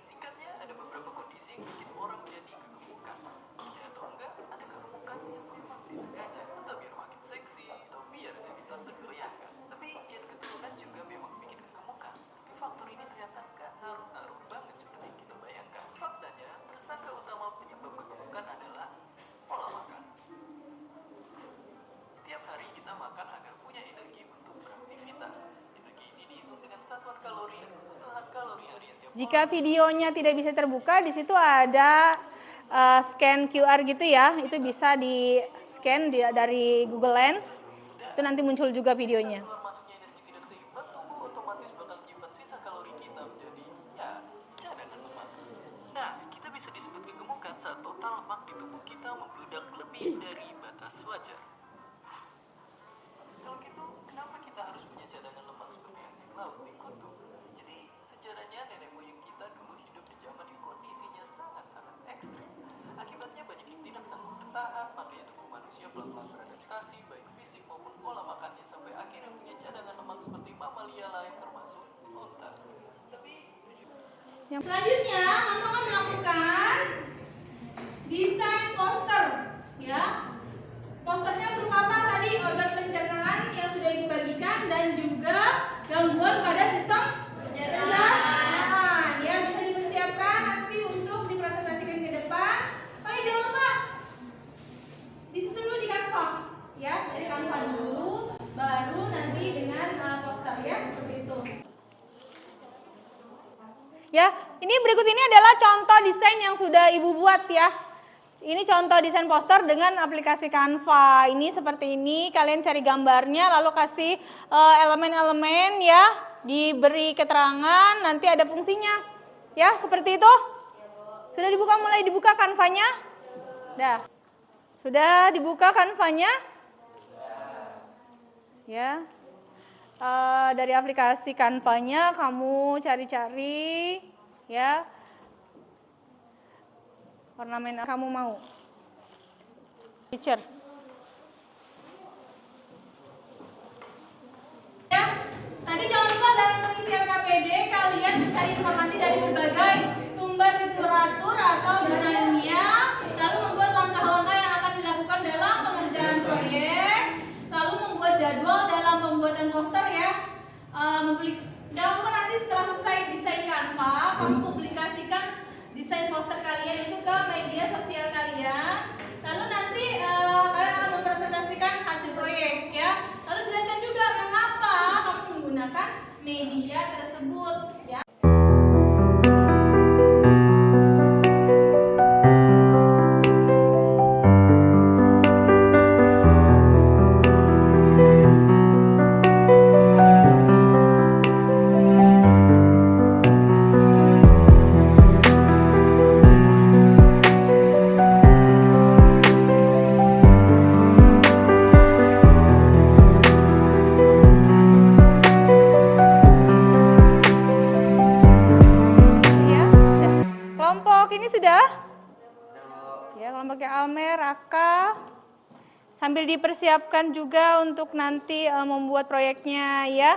Singkatnya, ada beberapa kondisi yang bikin orang jadi kegemukan. Percaya atau enggak, ada kegemukan yang memang disengaja, entah biar makin seksi atau biar jadi tak tergoyahkan. Tapi gen keturunan juga memang bikin kegemukan. Tapi faktor ini ternyata nggak ngaruh-ngaruh banget seperti yang kita bayangkan. Faktanya, tersangka utama penyebab kegemukan adalah pola makan. Setiap hari kita makan agar punya energi untuk beraktivitas. Energi ini dihitung dengan satuan kalori dan kebutuhan kalori harian tiap orang. Jika videonya tidak bisa terbuka, di situ ada scan QR gitu ya. Itu bisa di-scan dari Google Lens. Itu nanti muncul juga videonya. Keluar masuknya energi tidak seimbang, tubuh otomatis bakal menyimpan sisa kalori kita menjadi cadangan lemak. Nah, kita bisa disebut kegemukan saat total lemak di tubuh kita membludak lebih dari batas wajar. Kalau gitu, kenapa kita harus punya cadangan lemak seperti anjing laut di kutub? Jadi, sejarahnya nenek moyang kita dulu hidup di zaman yang kondisinya sangat-sangat ekstrim. Akibatnya banyak yang tidak sanggup bertahan, makanya tubuh manusia pelan-pelan beradaptasi, baik fisik maupun pola makannya, sampai akhirnya punya cadangan lemak seperti mamalia lain termasuk onta. Tapi Selanjutnya, kamu akan melakukan desain poster, ya. Posternya berupa apa tadi? Organ pencernaan yang sudah dibagikan dan juga gangguan pada sistem pencernaan. Ya, bisa dipersiapkan nanti untuk dipresentasikan ke depan. Oh ya, jangan lupa disusun dulu di Canva, ya, dari Canva dulu, baru nanti dengan poster, ya, seperti itu. Ya, ini berikut ini adalah contoh desain yang sudah Ibu buat ya. Ini contoh desain poster dengan aplikasi Canva. Ini seperti ini, kalian cari gambarnya lalu kasih elemen-elemen ya, diberi keterangan, nanti ada fungsinya. Ya, seperti itu. Sudah dibuka, mulai dibuka Canva-nya? Dah. Sudah dibuka Canva-nya? Ya. Dari aplikasi Canva-nya kamu cari-cari ya ornamen kamu mau. Teacher. Ya, tadi jangan lupa dalam pengisian KPD kalian mencari informasi dari berbagai sumber literatur atau jurnal ilmiah, lalu membuat langkah-langkah yang akan dilakukan dalam pengerjaan proyek, lalu membuat jadwal dalam pembuatan poster ya. Jangan lupa nanti setelah selesai desain Canva, kamu publikasikan desain poster kalian itu ke media sosial kalian. Lalu nanti kalian akan mempresentasikan hasil proyek ya. Lalu jelaskan juga mengapa kamu menggunakan media tersebut ya. Sambil dipersiapkan juga untuk nanti membuat proyeknya ya.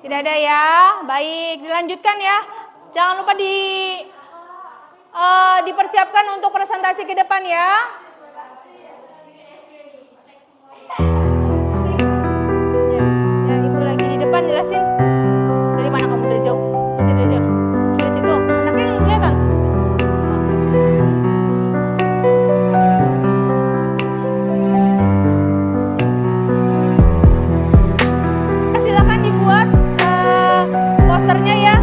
Tidak ada ya, baik dilanjutkan ya. Jangan lupa dipersiapkan untuk presentasi ke depan ya. Ya, ibu lagi di depan jelasin. Dari mana kamu dari jauh? Dari jauh. Dari situ. Anaknya kelihatan. Silakan dibuat posternya ya.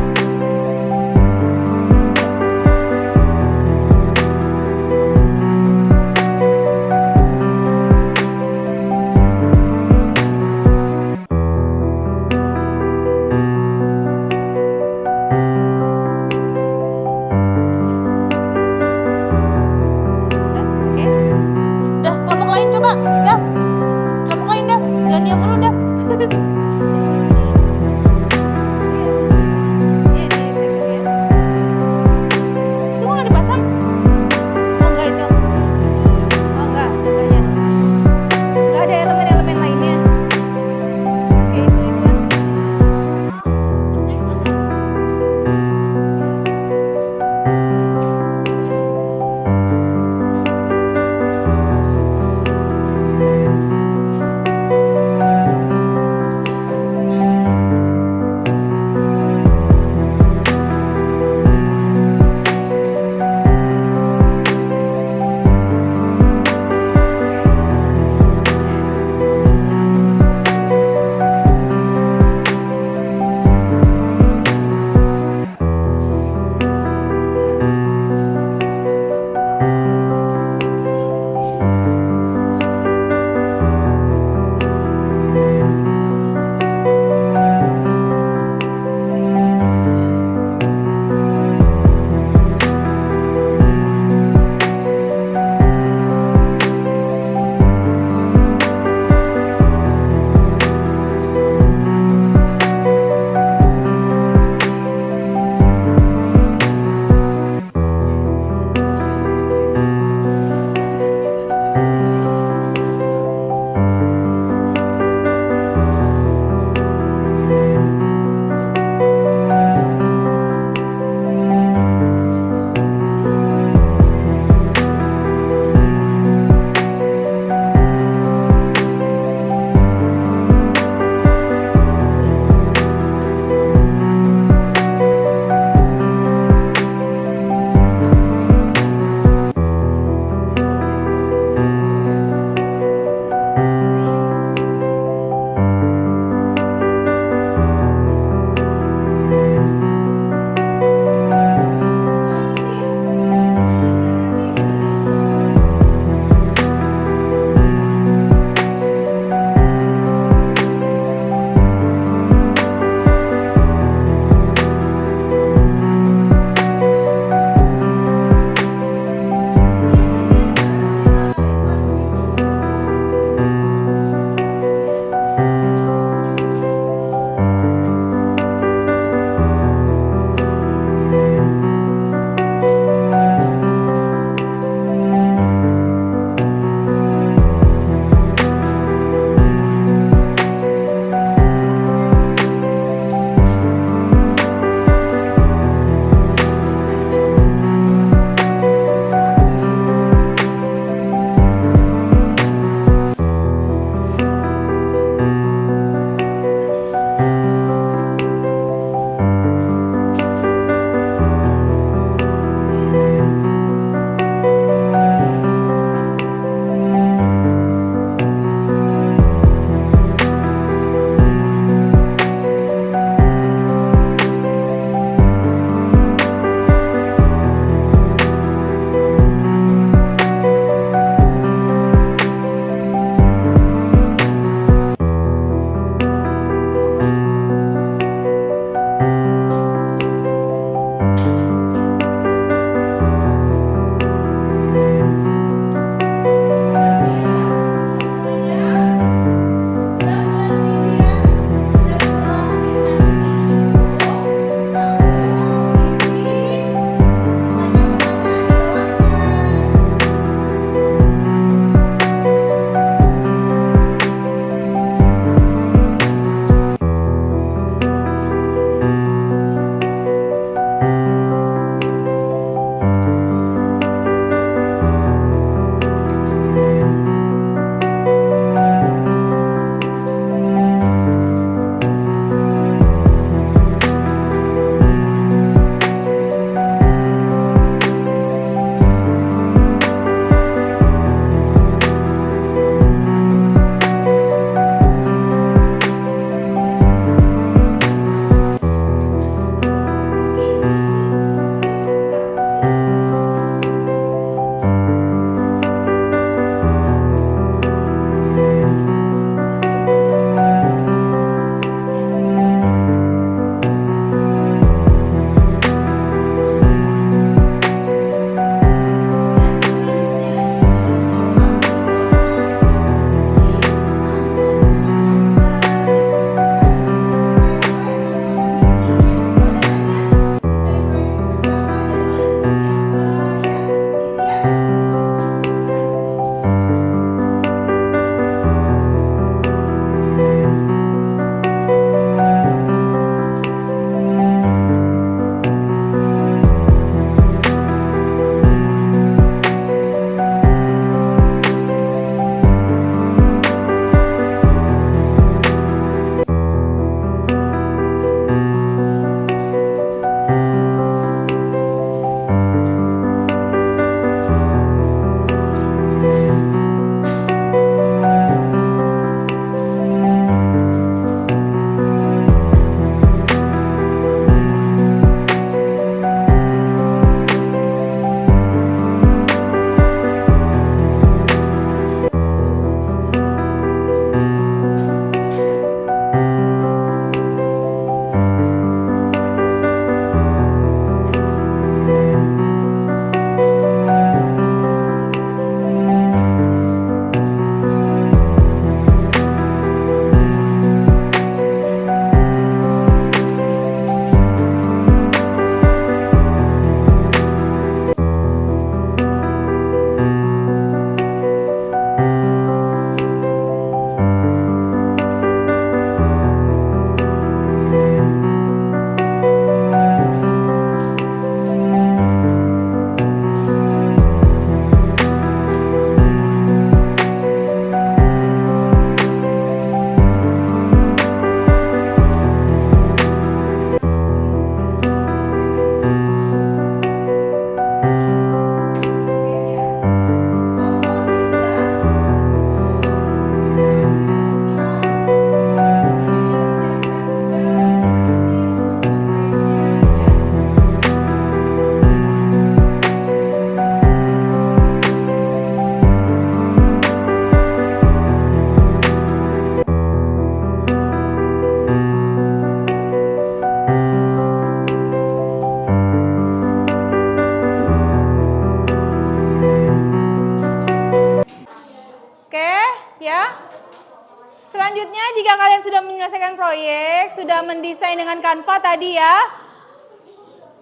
Selanjutnya, jika kalian sudah menyelesaikan proyek, sudah mendesain dengan Canva tadi ya,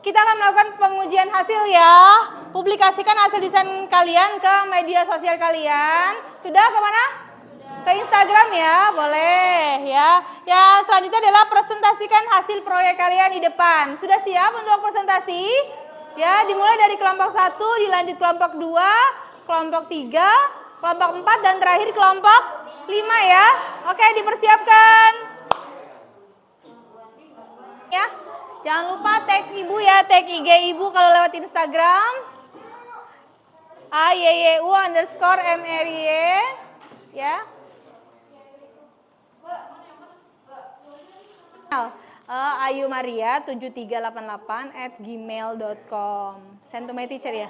kita akan melakukan pengujian hasil ya. Publikasikan hasil desain kalian ke media sosial kalian. Sudah kemana? Ke Instagram ya, boleh ya. Ya, selanjutnya adalah presentasikan hasil proyek kalian di depan. Sudah siap untuk presentasi? Ya, dimulai dari kelompok 1, dilanjut kelompok 2, kelompok 3, kelompok 4, dan terakhir kelompok 5 ya. Oke, dipersiapkan. Ya, jangan lupa tag ibu ya, tag IG ibu kalau lewat Instagram. AYYU_MRY ya. ayumaria7388@gmail.com. Send to my teacher ya.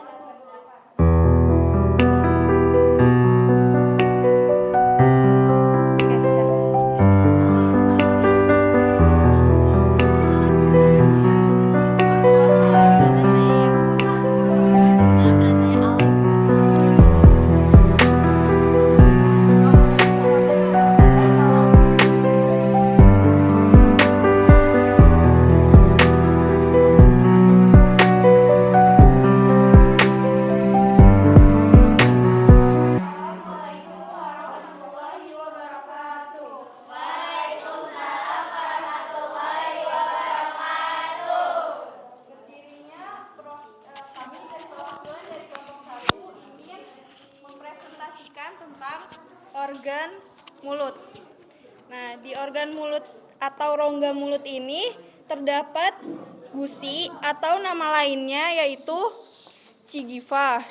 Tentang organ mulut. Nah, di organ mulut atau rongga mulut ini terdapat gusi atau nama lainnya yaitu cigiva.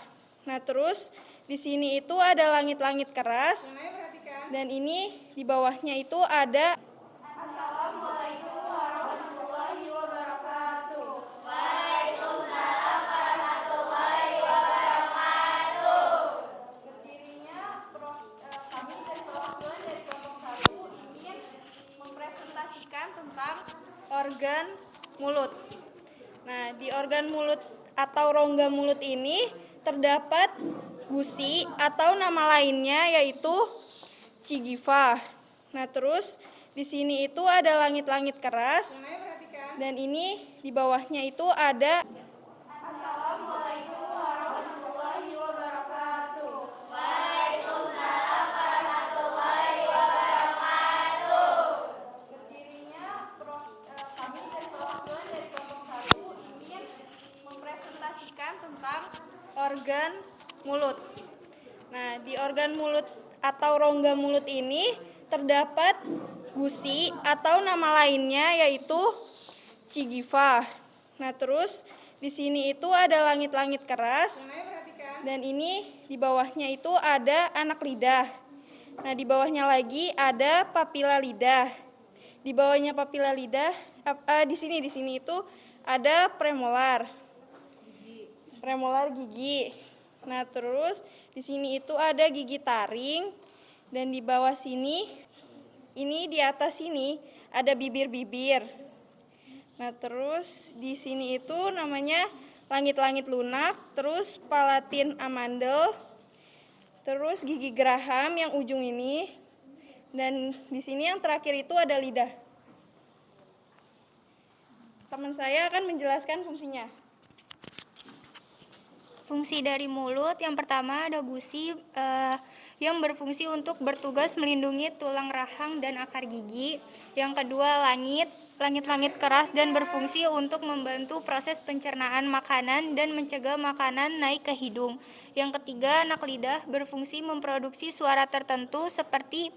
Nah, terus di sini itu ada langit-langit keras. Dan ini di bawahnya itu ada. Assalamualaikum warahmatullahi wabarakatuh. Waalaikumsalam warahmatullahi wabarakatuh. Berdirinya kami dari perwakilan dari kelompok 1 ingin mempresentasikan tentang organ mulut. Nah, di organ mulut atau rongga mulut ini terdapat gusi atau nama lainnya yaitu cigiva. Nah, terus di sini itu ada langit-langit keras. Dan ini di bawahnya itu ada. Assalamualaikum warahmatullahi wabarakatuh. Waalaikumsalam warahmatullahi wabarakatuh. Berdirinya kami dari perwakilan dari kelompok 1 ingin mempresentasikan tentang organ mulut. Nah, di organ mulut atau rongga mulut ini terdapat gusi atau nama lainnya yaitu cigiva. Nah, terus di sini itu ada langit-langit keras. Dan ini di bawahnya itu ada anak lidah. Nah, di bawahnya lagi ada papila lidah. Di bawahnya papila lidah di sini itu ada premolar. Premolar gigi. Nah, terus di sini itu ada gigi taring, dan di bawah sini, ini di atas sini ada bibir-bibir. Nah, terus di sini itu namanya langit-langit lunak, terus palatin amandel, terus gigi geraham yang ujung ini, dan di sini yang terakhir itu ada lidah. Teman saya akan menjelaskan fungsinya. Fungsi dari mulut yang pertama ada gusi yang berfungsi untuk bertugas melindungi tulang rahang dan akar gigi. Yang kedua langit-langit keras dan berfungsi untuk membantu proses pencernaan makanan dan mencegah makanan naik ke hidung. Yang ketiga anak lidah berfungsi memproduksi suara tertentu seperti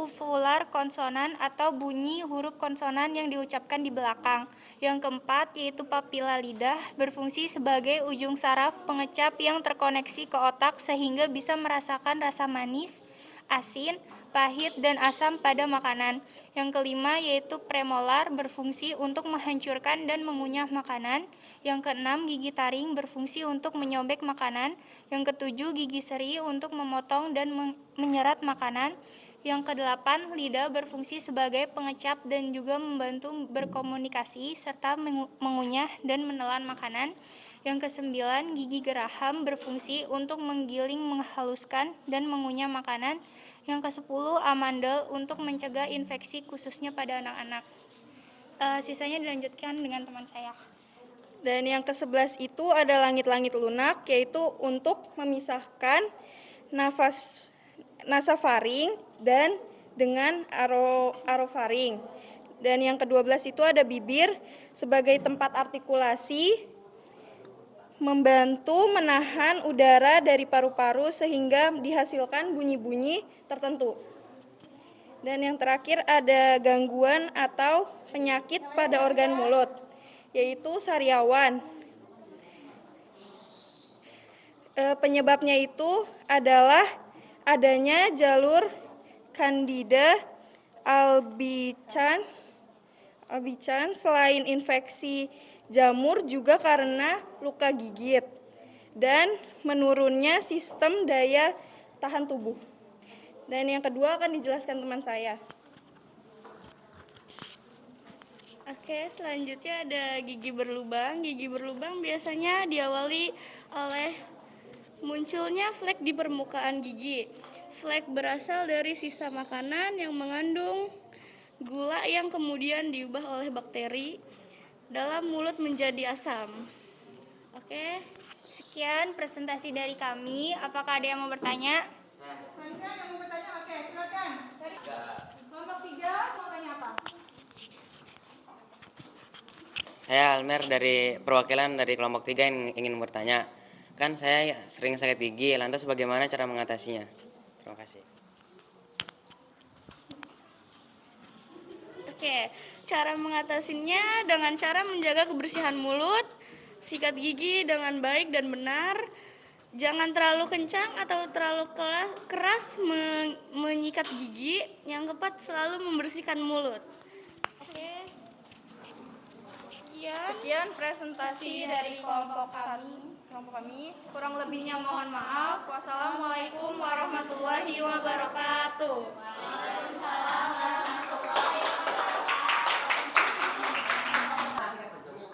uvular konsonan atau bunyi huruf konsonan yang diucapkan di belakang. Yang keempat yaitu papila lidah berfungsi sebagai ujung saraf pengecap yang terkoneksi ke otak sehingga bisa merasakan rasa manis, asin, pahit, dan asam pada makanan. Yang kelima yaitu premolar berfungsi untuk menghancurkan dan mengunyah makanan. Yang keenam gigi taring berfungsi untuk menyobek makanan. Yang ketujuh gigi seri untuk memotong dan menyerat makanan. Yang kedelapan, lidah berfungsi sebagai pengecap dan juga membantu berkomunikasi serta mengunyah dan menelan makanan. Yang kesembilan, gigi geraham berfungsi untuk menggiling, menghaluskan, dan mengunyah makanan. Yang ke-10 amandel untuk mencegah infeksi khususnya pada anak-anak. Sisanya dilanjutkan dengan teman saya. Dan yang ke-11 itu ada langit-langit lunak, yaitu untuk memisahkan nasofaring dan dengan orofaring. Dan yang ke-12 itu ada bibir sebagai tempat artikulasi, membantu menahan udara dari paru-paru sehingga dihasilkan bunyi-bunyi tertentu. Dan yang terakhir ada gangguan atau penyakit pada organ mulut, yaitu sariawan. Penyebabnya itu adalah adanya jalur Candida albicans selain infeksi jamur juga karena luka gigit dan menurunnya sistem daya tahan tubuh. Dan yang kedua akan dijelaskan teman saya. Oke, selanjutnya ada gigi berlubang. Gigi berlubang biasanya diawali oleh munculnya flek di permukaan gigi. Flek berasal dari sisa makanan yang mengandung gula yang kemudian diubah oleh bakteri dalam mulut menjadi asam. Oke, sekian presentasi dari kami. Apakah ada yang mau bertanya? Selanjutnya yang mau bertanya, oke, silakan. Dari kelompok 3 mau tanya apa? Saya Almer dari perwakilan dari kelompok 3 yang ingin bertanya. Kan saya sering sakit gigi, lantas bagaimana cara mengatasinya? Terima kasih. Oke, cara mengatasinya dengan cara menjaga kebersihan mulut, sikat gigi dengan baik dan benar, jangan terlalu kencang atau terlalu keras menyikat gigi, yang keempat selalu membersihkan mulut. Oke. Sekian presentasi dari kelompok kami. Kurang lebihnya mohon maaf. Wassalamualaikum warahmatullahi wabarakatuh.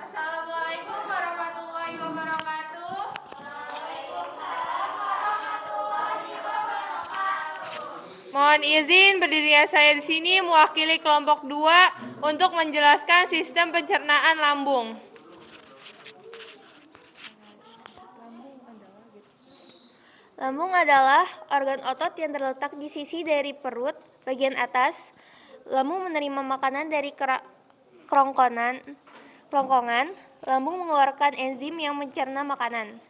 Assalamualaikum warahmatullahi wabarakatuh. Mohon izin berdirinya saya di sini mewakili kelompok 2 untuk menjelaskan sistem pencernaan lambung. Lambung adalah organ otot yang terletak di sisi dari perut bagian atas. Lambung menerima makanan dari kerongkongan. Lambung mengeluarkan enzim yang mencerna makanan.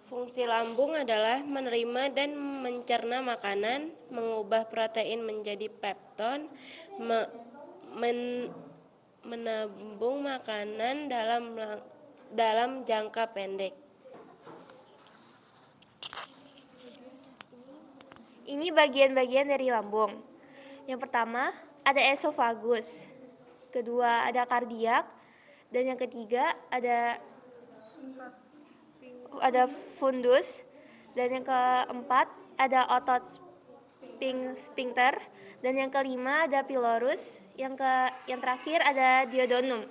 Fungsi lambung adalah menerima dan mencerna makanan, mengubah protein menjadi pepton, menabung makanan dalam jangka pendek. Ini bagian-bagian dari lambung. Yang pertama ada esofagus, kedua ada kardiak, dan yang ketiga ada fundus, dan yang keempat ada otot sphincter, dan yang kelima ada pylorus, yang terakhir ada duodenum.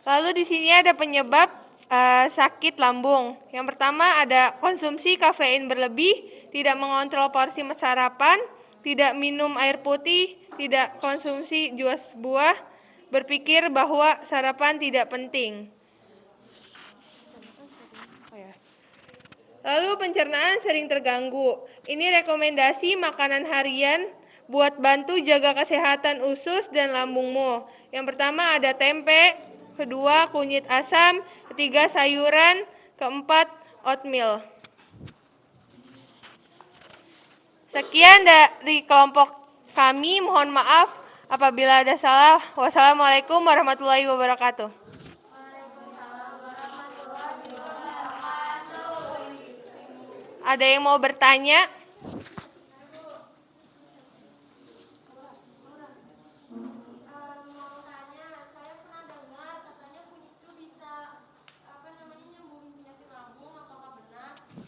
Lalu di sini ada penyebab sakit lambung. Yang pertama ada konsumsi kafein berlebih, tidak mengontrol porsi sarapan, tidak minum air putih, tidak konsumsi jus buah, berpikir bahwa sarapan tidak penting. Lalu pencernaan sering terganggu. Ini rekomendasi makanan harian buat bantu jaga kesehatan usus dan lambungmu. Yang pertama ada tempe, kedua kunyit asam, ketiga sayuran, keempat oatmeal. Sekian dari kelompok kami, mohon maaf apabila ada salah. Wassalamualaikum warahmatullahi wabarakatuh. Ada yang mau bertanya?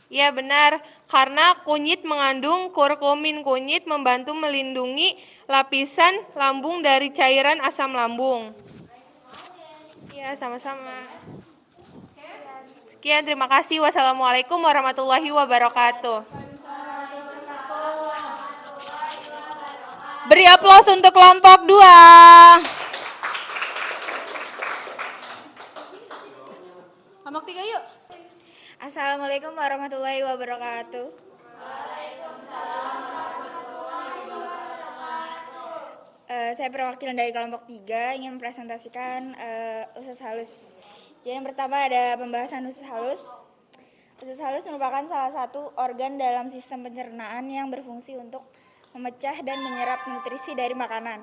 Ya benar, karena kunyit mengandung kurkumin. Kunyit membantu melindungi lapisan lambung dari cairan asam lambung. Ya, sama-sama. Sekian, terima kasih. Wassalamualaikum warahmatullahi wabarakatuh. Beri aplaus untuk kelompok 2. Kelompok 3 yuk. Assalamualaikum warahmatullahi wabarakatuh. Saya perwakilan dari kelompok 3 ingin mempresentasikan usus halus. Jadi yang pertama ada pembahasan usus halus. Usus halus merupakan salah satu organ dalam sistem pencernaan yang berfungsi untuk memecah dan menyerap nutrisi dari makanan.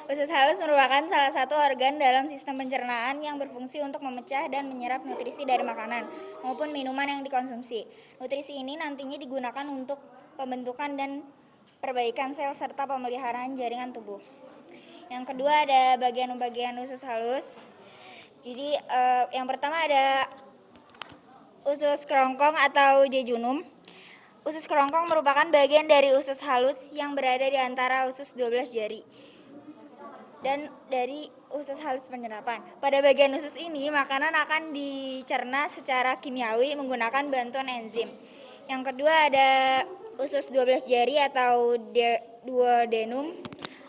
Usus halus merupakan salah satu organ dalam sistem pencernaan yang berfungsi untuk memecah dan menyerap nutrisi dari makanan maupun minuman yang dikonsumsi. Nutrisi ini nantinya digunakan untuk pembentukan dan perbaikan sel serta pemeliharaan jaringan tubuh. Yang kedua ada bagian-bagian usus halus. Jadi yang pertama ada usus kerongkong atau jejunum. Usus kerongkong merupakan bagian dari usus halus yang berada di antara usus 12 jari dan dari usus halus penyerapan. Pada bagian usus ini, makanan akan dicerna secara kimiawi menggunakan bantuan enzim. Yang kedua ada usus 12 jari atau duodenum.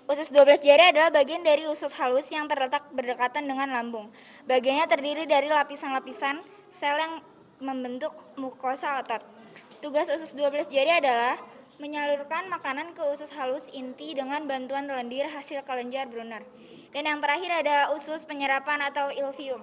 Usus 12 jari adalah bagian dari usus halus yang terletak berdekatan dengan lambung. Bagiannya terdiri dari lapisan-lapisan sel yang membentuk mukosa otot. Tugas usus 12 jari adalah menyalurkan makanan ke usus halus inti dengan bantuan lendir hasil kelenjar Brunner. Dan yang terakhir ada usus penyerapan atau ilvium.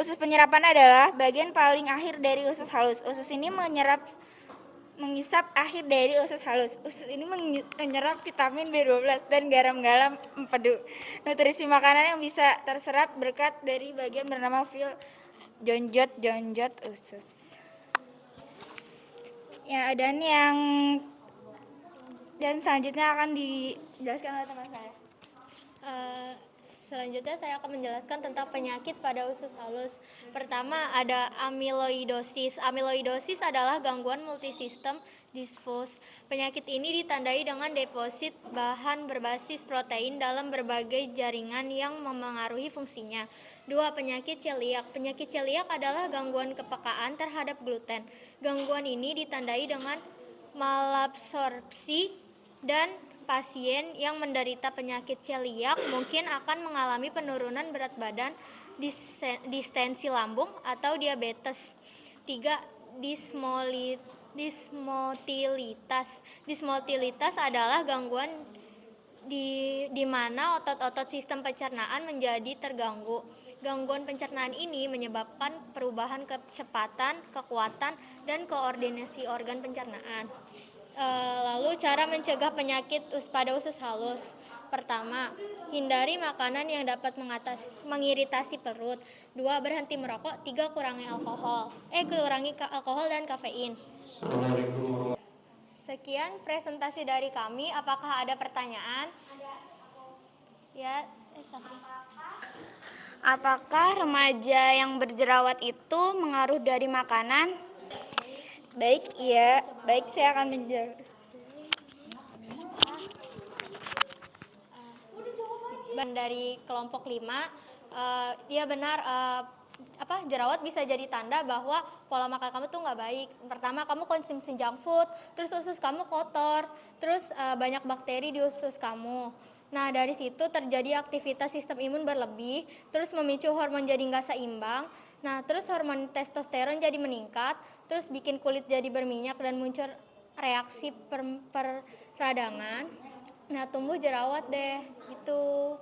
Usus penyerapan adalah bagian paling akhir dari usus halus. Usus ini mengisap akhir dari usus halus. Usus ini menyerap vitamin B12 dan garam-garam empedu. Nutrisi makanan yang bisa terserap berkat dari bagian bernama fil jonjot usus. Ya, dan selanjutnya akan dijelaskan oleh teman saya. Selanjutnya saya akan menjelaskan tentang penyakit pada usus halus. Pertama ada amiloidosis. Amiloidosis adalah gangguan multisistem diffus. Penyakit ini ditandai dengan deposit bahan berbasis protein dalam berbagai jaringan yang memengaruhi fungsinya. 2. Penyakit celiak. Penyakit celiak adalah gangguan kepekaan terhadap gluten. Gangguan ini ditandai dengan malabsorpsi dan pasien yang menderita penyakit celiak mungkin akan mengalami penurunan berat badan, distensi lambung, atau diabetes. 3. Dismotilitas. Dismotilitas adalah gangguan di mana otot-otot sistem pencernaan menjadi terganggu. Gangguan pencernaan ini menyebabkan perubahan kecepatan, kekuatan, dan koordinasi organ pencernaan. Lalu cara mencegah penyakit pada usus halus. Pertama, hindari makanan yang dapat mengiritasi perut. 2. Berhenti merokok. 3. Kurangi alkohol dan kafein. Sekian presentasi dari kami. Apakah ada pertanyaan? Ya, Apakah remaja yang berjerawat itu mengaruh dari makanan? Baik, iya. Baik, saya akan menjelaskan. Dari kelompok 5, ya benar, jerawat bisa jadi tanda bahwa pola makan kamu tuh nggak baik. Pertama, kamu konsumsi junk food, terus usus kamu kotor, terus banyak bakteri di usus kamu. Nah, dari situ terjadi aktivitas sistem imun berlebih, terus memicu hormon jadi nggak seimbang. Nah, terus hormon testosteron jadi meningkat, terus bikin kulit jadi berminyak dan muncul reaksi peradangan. Nah, tumbuh jerawat deh, gitu.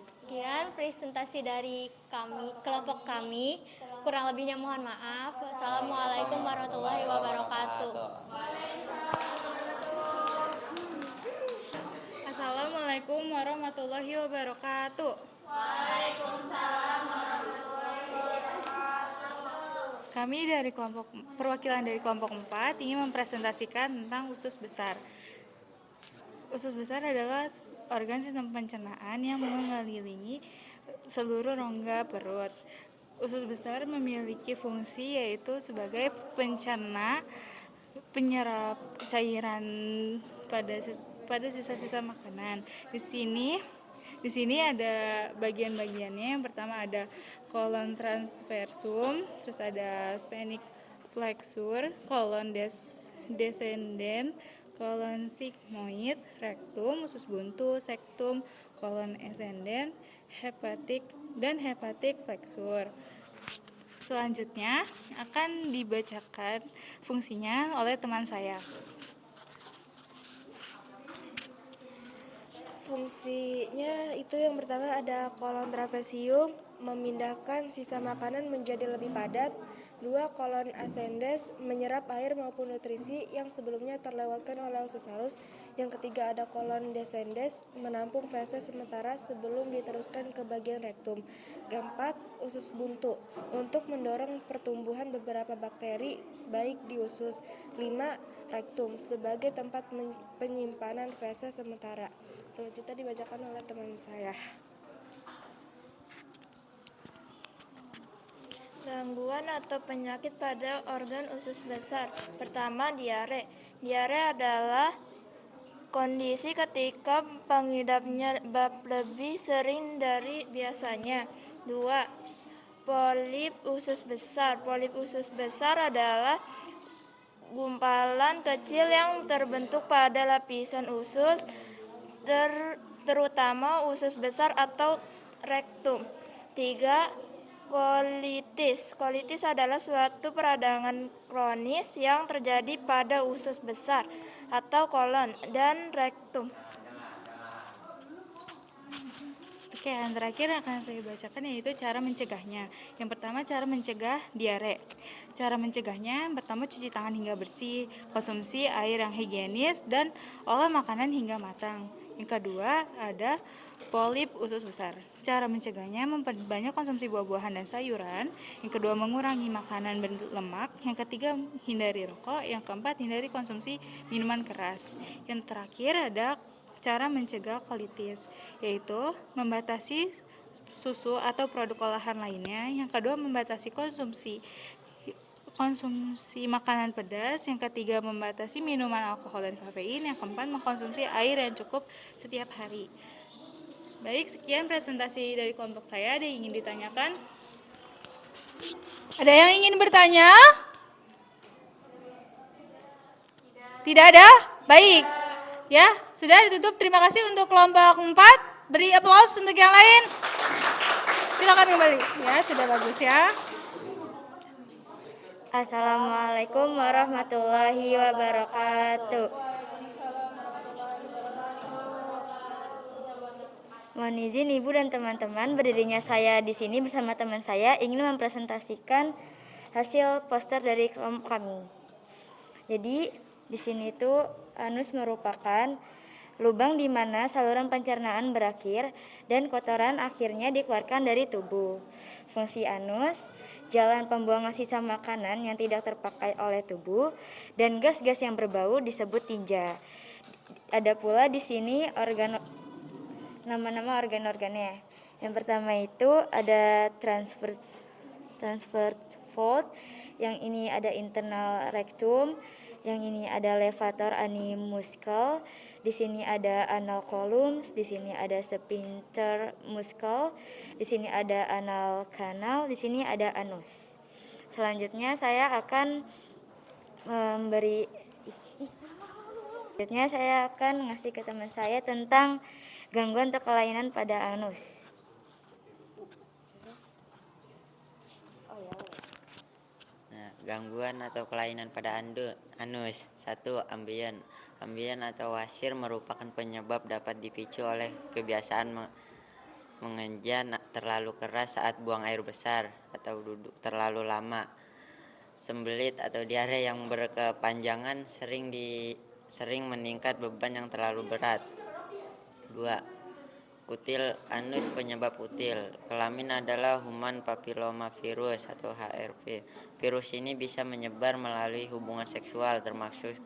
Sekian presentasi dari kami, kelompok kami. Kurang lebihnya mohon maaf. Wassalamualaikum warahmatullahi wabarakatuh. Assalamualaikum warahmatullahi wabarakatuh. Waalaikumsalam warahmatullahi wabarakatuh. Kami dari perwakilan dari kelompok 4 ingin mempresentasikan tentang usus besar. Usus besar adalah organ sistem pencernaan yang mengelilingi seluruh rongga perut. Usus besar memiliki fungsi yaitu sebagai pencerna, penyerap cairan pada sisa-sisa makanan. Di sini ada bagian-bagiannya. Yang pertama ada kolon transversum, terus ada sphenic flexure, kolon descendent, kolon sigmoid, rektum, usus buntu, sektum, kolon ascendent, hepatic flexure. Selanjutnya akan dibacakan fungsinya oleh teman saya. Fungsinya itu yang pertama ada kolon trapesium, memindahkan sisa makanan menjadi lebih padat. 2. Kolon ascendens, menyerap air maupun nutrisi yang sebelumnya terlewatkan oleh usus halus. Yang ketiga ada kolon descendens, menampung feses sementara sebelum diteruskan ke bagian rektum. 4. Usus buntu, untuk mendorong pertumbuhan beberapa bakteri baik di usus. 5. Rektum, sebagai tempat penyimpanan feses sementara. Selanjutnya dibacakan oleh teman saya. Gangguan atau penyakit pada organ usus besar. Pertama, diare. Diare adalah kondisi ketika pengidapnya lebih sering dari biasanya. 2. Polip usus besar. Polip usus besar adalah gumpalan kecil yang terbentuk pada lapisan usus, terutama usus besar atau rektum. 3. Kolitis. Kolitis adalah suatu peradangan kronis yang terjadi pada usus besar atau kolon dan rektum. Oke, yang terakhir yang akan saya bacakan yaitu cara mencegahnya. Yang pertama, cara mencegah diare. Cara mencegahnya, yang pertama cuci tangan hingga bersih, konsumsi air yang higienis, dan olah makanan hingga matang. Yang kedua, ada polip usus besar. Cara mencegahnya, memperbanyak konsumsi buah-buahan dan sayuran. Yang kedua, mengurangi makanan berlemak. Yang ketiga, hindari rokok. Yang keempat, hindari konsumsi minuman keras. Yang terakhir ada cara mencegah kolitis, yaitu membatasi susu atau produk olahan lainnya. Yang kedua, membatasi konsumsi makanan pedas. Yang ketiga, membatasi minuman alkohol dan kafein. Yang keempat, mengkonsumsi air yang cukup setiap hari. Baik, sekian presentasi dari kelompok saya. Ada yang ingin ditanyakan? Ada yang ingin bertanya? Tidak ada? Baik. Ya, sudah ditutup. Terima kasih untuk kelompok 4. Beri aplaus untuk yang lain. Silakan kembali. Ya, sudah bagus ya. Assalamualaikum warahmatullahi wabarakatuh. Mohon izin Ibu dan teman-teman, berdirinya saya di sini bersama teman saya ingin mempresentasikan hasil poster dari kelompok kami. Jadi di sini tuh anus merupakan lubang di mana saluran pencernaan berakhir dan kotoran akhirnya dikeluarkan dari tubuh. Fungsi anus, jalan pembuangan sisa makanan yang tidak terpakai oleh tubuh, dan gas-gas yang berbau disebut tinja. Ada pula di sini nama-nama organ-organnya. Yang pertama itu ada transverse fold, yang ini ada internal rectum, yang ini ada levator animuscle, di sini ada anal columns, di sini ada sphincter muscle, di sini ada anal canal, di sini ada anus. Selanjutnya saya akan ngasih ke teman saya tentang gangguan atau kelainan pada anus. Gangguan atau kelainan pada anus. 1. Ambien. Ambien atau wasir merupakan penyebab dapat dipicu oleh kebiasaan mengenja terlalu keras saat buang air besar atau duduk terlalu lama. Sembelit atau diare yang berkepanjangan sering meningkat beban yang terlalu berat. 2. Kutil anus, penyebab kutil. Kelamin adalah human papillomavirus atau HRV. Virus ini bisa menyebar melalui hubungan seksual termasuk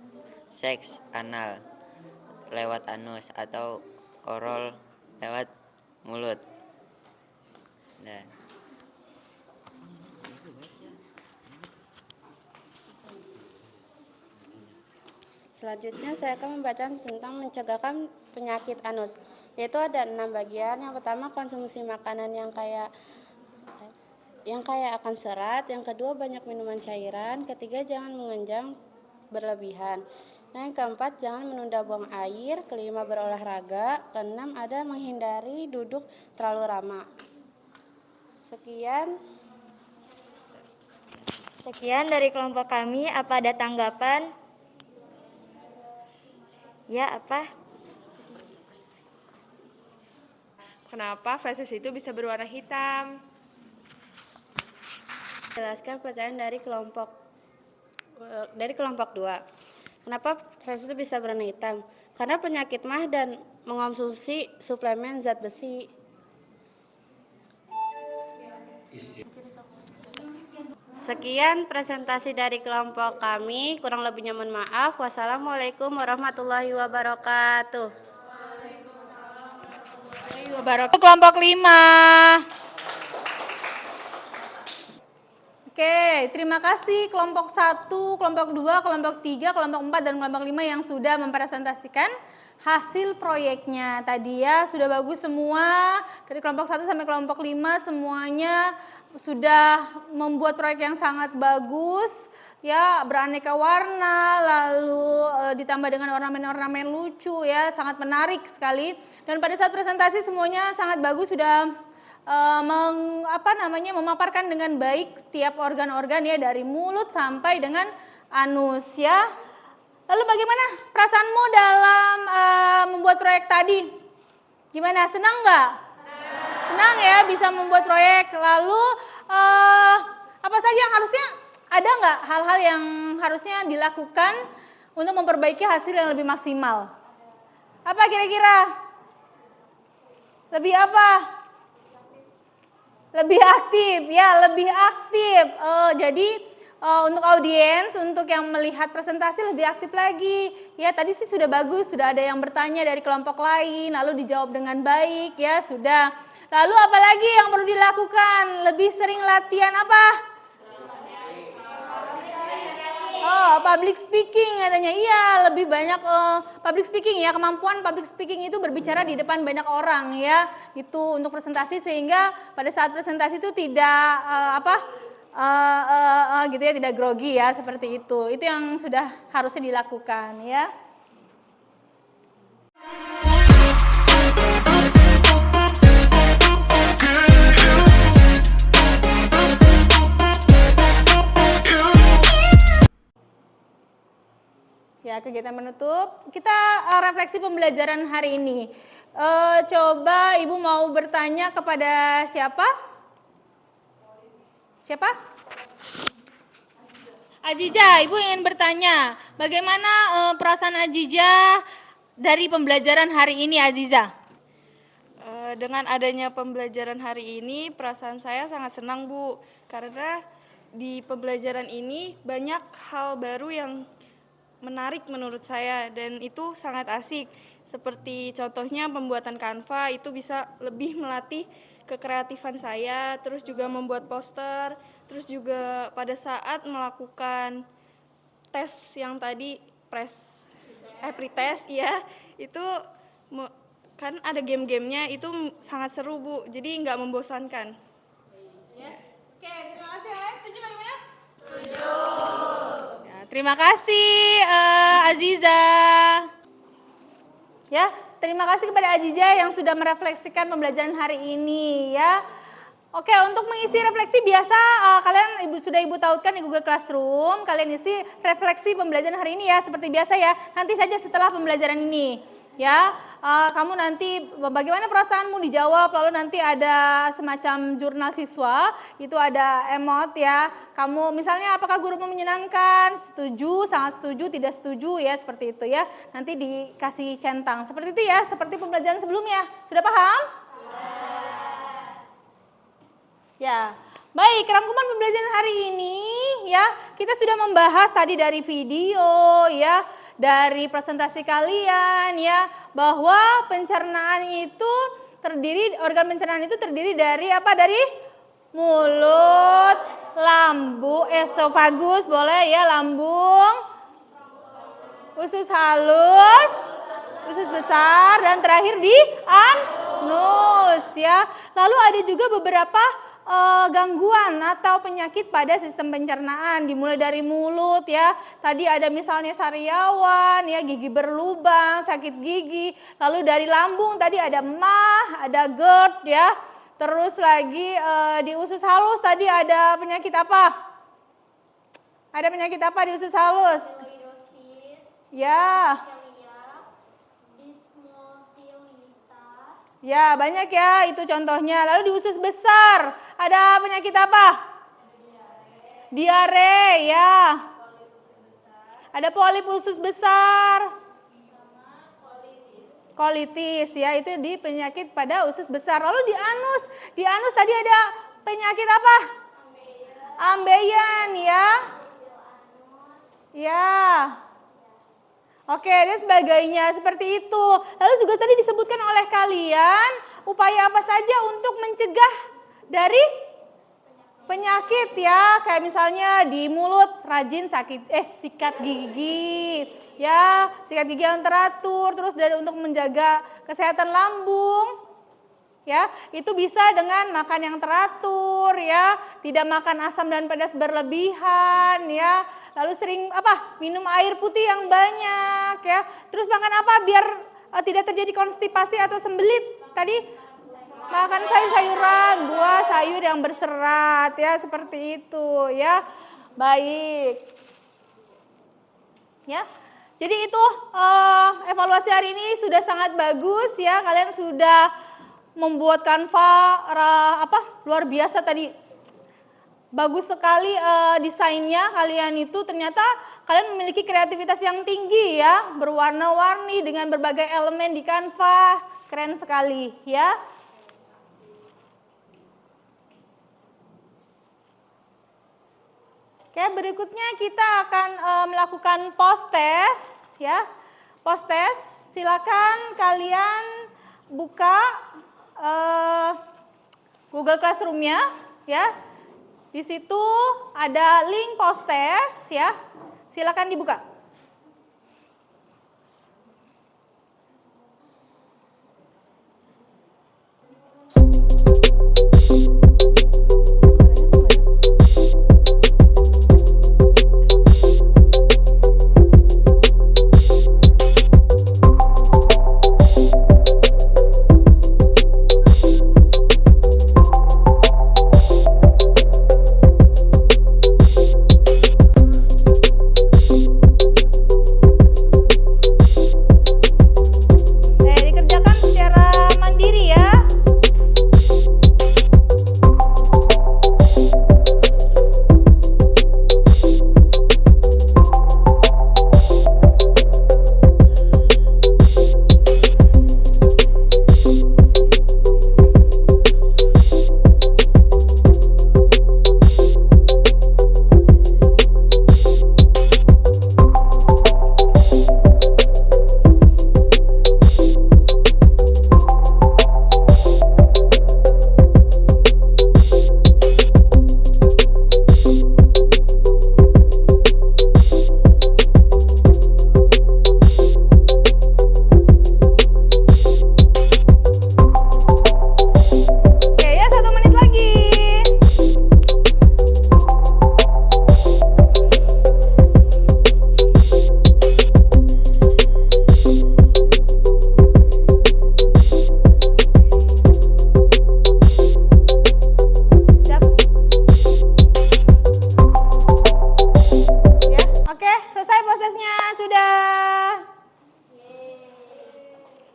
seks anal lewat anus atau oral lewat mulut. Nah. Selanjutnya saya akan membaca tentang mencegahkan penyakit anus. Yaitu ada 6 bagian. Yang pertama konsumsi makanan yang kaya akan serat. Yang kedua banyak minuman cairan. Ketiga jangan mengenjang berlebihan. Yang keempat jangan menunda buang air. Kelima berolahraga. Keenam ada menghindari duduk terlalu lama. Sekian dari kelompok kami. Apa ada tanggapan? Ya, apa? Kenapa feses itu bisa berwarna hitam? Jelaskan pertanyaan dari kelompok 2. Kenapa feses itu bisa berwarna hitam? Karena penyakit mah dan mengonsumsi suplemen zat besi. Sekian presentasi dari kelompok kami. Kurang lebihnya mohon maaf. Wassalamualaikum warahmatullahi wabarakatuh. Kelompok 5. Oke, terima kasih kelompok 1, kelompok 2, kelompok 3, kelompok 4, dan kelompok 5 yang sudah mempresentasikan hasil proyeknya. Tadi ya sudah bagus semua. Dari kelompok 1 sampai kelompok 5 semuanya sudah membuat proyek yang sangat bagus. Ya, beraneka warna, lalu ditambah dengan ornamen-ornamen lucu ya, sangat menarik sekali. Dan pada saat presentasi semuanya sangat bagus, sudah memaparkan dengan baik tiap organ-organ ya, dari mulut sampai dengan anus ya. Lalu bagaimana perasaanmu dalam membuat proyek tadi? Gimana, senang nggak? Senang ya bisa membuat proyek. Lalu apa saja yang harusnya, ada nggak hal-hal yang harusnya dilakukan untuk memperbaiki hasil yang lebih maksimal? Apa kira-kira? Lebih apa? Lebih aktif, ya lebih aktif. Jadi untuk audiens, untuk yang melihat presentasi lebih aktif lagi. Ya tadi sih sudah bagus, sudah ada yang bertanya dari kelompok lain, lalu dijawab dengan baik ya sudah. Lalu apalagi yang perlu dilakukan? Lebih sering latihan apa? Public speaking katanya. Iya, lebih banyak public speaking ya, kemampuan public speaking itu berbicara di depan banyak orang ya. Itu untuk presentasi, sehingga pada saat presentasi itu tidak gitu ya, tidak grogi ya, seperti itu. Itu yang sudah harusnya dilakukan ya. Ya, kegiatan menutup, kita refleksi pembelajaran hari ini. Coba Ibu mau bertanya kepada siapa? Siapa? Aziza, Ibu ingin bertanya, bagaimana perasaan Aziza dari pembelajaran hari ini, Aziza? Dengan adanya pembelajaran hari ini, perasaan saya sangat senang, Bu. Karena di pembelajaran ini banyak hal baru yang menarik menurut saya, dan itu sangat asik. Seperti contohnya pembuatan Canva, itu bisa lebih melatih kekreatifan saya, terus juga membuat poster, terus juga pada saat melakukan tes yang tadi pretest ya, itu kan ada game-gamenya, itu sangat seru, Bu, jadi nggak membosankan. Ya. Oke, terima kasih. Setuju bagaimana? Setuju. Terima kasih Aziza. Ya, terima kasih kepada Aziza yang sudah merefleksikan pembelajaran hari ini ya. Oke, untuk mengisi refleksi biasa kalian sudah Ibu tautkan di Google Classroom. Kalian isi refleksi pembelajaran hari ini ya, seperti biasa ya. Nanti saja setelah pembelajaran ini ya. Kamu nanti bagaimana perasaanmu dijawab, lalu nanti ada semacam jurnal siswa, itu ada emot ya. Kamu misalnya apakah gurumu menyenangkan, setuju, sangat setuju, tidak setuju ya, seperti itu ya. Nanti dikasih centang, seperti itu ya, seperti pembelajaran sebelumnya. Sudah paham? Ya. Baik, rangkuman pembelajaran hari ini ya, kita sudah membahas tadi dari video ya, dari presentasi kalian ya, bahwa pencernaan itu organ pencernaan itu terdiri dari apa? Dari mulut, lambung, esofagus boleh ya, lambung, usus halus, usus besar, dan terakhir di anus ya. Lalu ada juga beberapa gangguan atau penyakit pada sistem pencernaan, dimulai dari mulut ya. Tadi ada misalnya sariawan ya, gigi berlubang, sakit gigi. Lalu dari lambung tadi ada MAH, ada GERD ya. Terus lagi di usus halus tadi ada penyakit apa? Ada penyakit apa di usus halus? Ya. Ya, banyak ya itu contohnya. Lalu di usus besar ada penyakit apa? Diare ya. Ada polip usus besar. Kolitis ya, itu di penyakit pada usus besar. Lalu di anus tadi ada penyakit apa? Ambeien ya. Ya. Oke, dan sebagainya seperti itu. Lalu juga tadi disebutkan oleh kalian upaya apa saja untuk mencegah dari penyakit ya, kayak misalnya di mulut rajin sikat gigi ya, sikat gigi yang teratur, terus dari untuk menjaga kesehatan lambung ya, itu bisa dengan makan yang teratur ya, tidak makan asam dan pedas berlebihan ya, lalu sering minum air putih yang banyak ya, terus makan apa biar tidak terjadi konstipasi atau sembelit tadi. Makan sayur-sayuran, buah, sayur yang berserat ya, seperti itu ya. Baik. Ya. Jadi itu evaluasi hari ini sudah sangat bagus ya. Kalian sudah membuat Canva luar biasa tadi. Bagus sekali desainnya kalian itu, ternyata kalian memiliki kreativitas yang tinggi ya, berwarna-warni dengan berbagai elemen di Canva. Keren sekali ya. Oke, berikutnya kita akan melakukan post test ya. Post test, silakan kalian buka Google Classroom-nya ya. Di situ ada link post test ya. Silakan dibuka.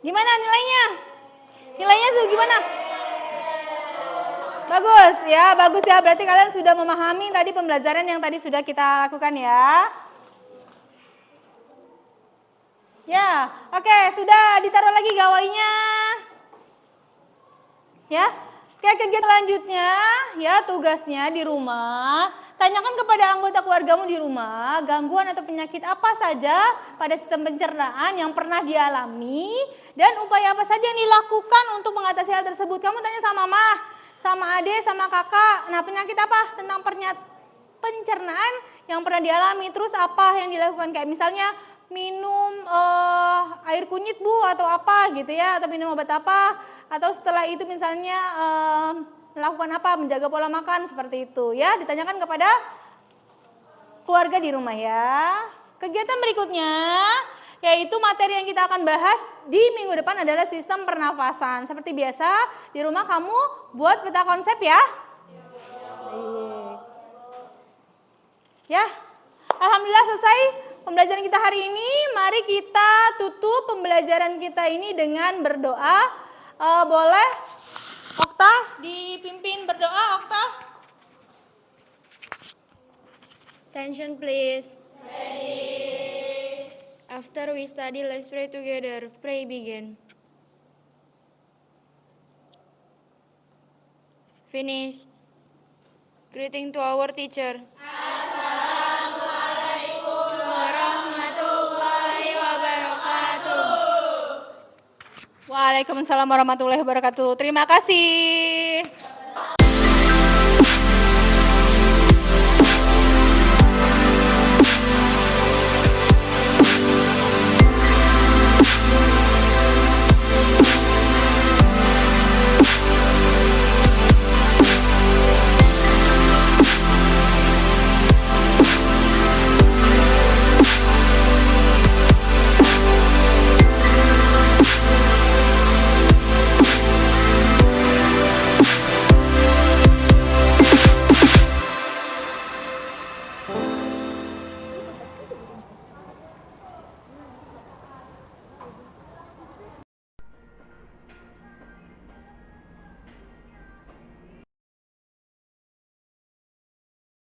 Gimana nilainya? Nilainya gimana? Bagus ya, bagus ya. Berarti kalian sudah memahami tadi pembelajaran yang tadi sudah kita lakukan ya. Ya, oke, sudah ditaruh lagi gawainya. Ya, kayak kegiatan selanjutnya, ya tugasnya di rumah. Tanyakan kepada anggota keluargamu di rumah, gangguan atau penyakit apa saja pada sistem pencernaan yang pernah dialami dan upaya apa saja yang dilakukan untuk mengatasi hal tersebut. Kamu tanya sama mama, sama adik, sama kakak, nah penyakit apa tentang pencernaan yang pernah dialami. Terus apa yang dilakukan? Kayak misalnya minum air kunyit Bu atau apa gitu ya, atau minum obat apa, atau setelah itu misalnya melakukan apa, menjaga pola makan seperti itu ya, ditanyakan kepada keluarga di rumah ya. Kegiatan berikutnya yaitu materi yang kita akan bahas di minggu depan adalah sistem pernafasan. Seperti biasa di rumah kamu buat peta konsep ya. Ya, alhamdulillah selesai pembelajaran kita hari ini. Mari kita tutup pembelajaran kita ini dengan berdoa. Boleh Okta dipimpin berdoa, Okta. Attention please. After we study, let's pray together. Pray begin. Finish. Greeting to our teacher. Assalamualaikum warahmatullahi wabarakatuh. Waalaikumsalam warahmatullahi wabarakatuh. Terima kasih.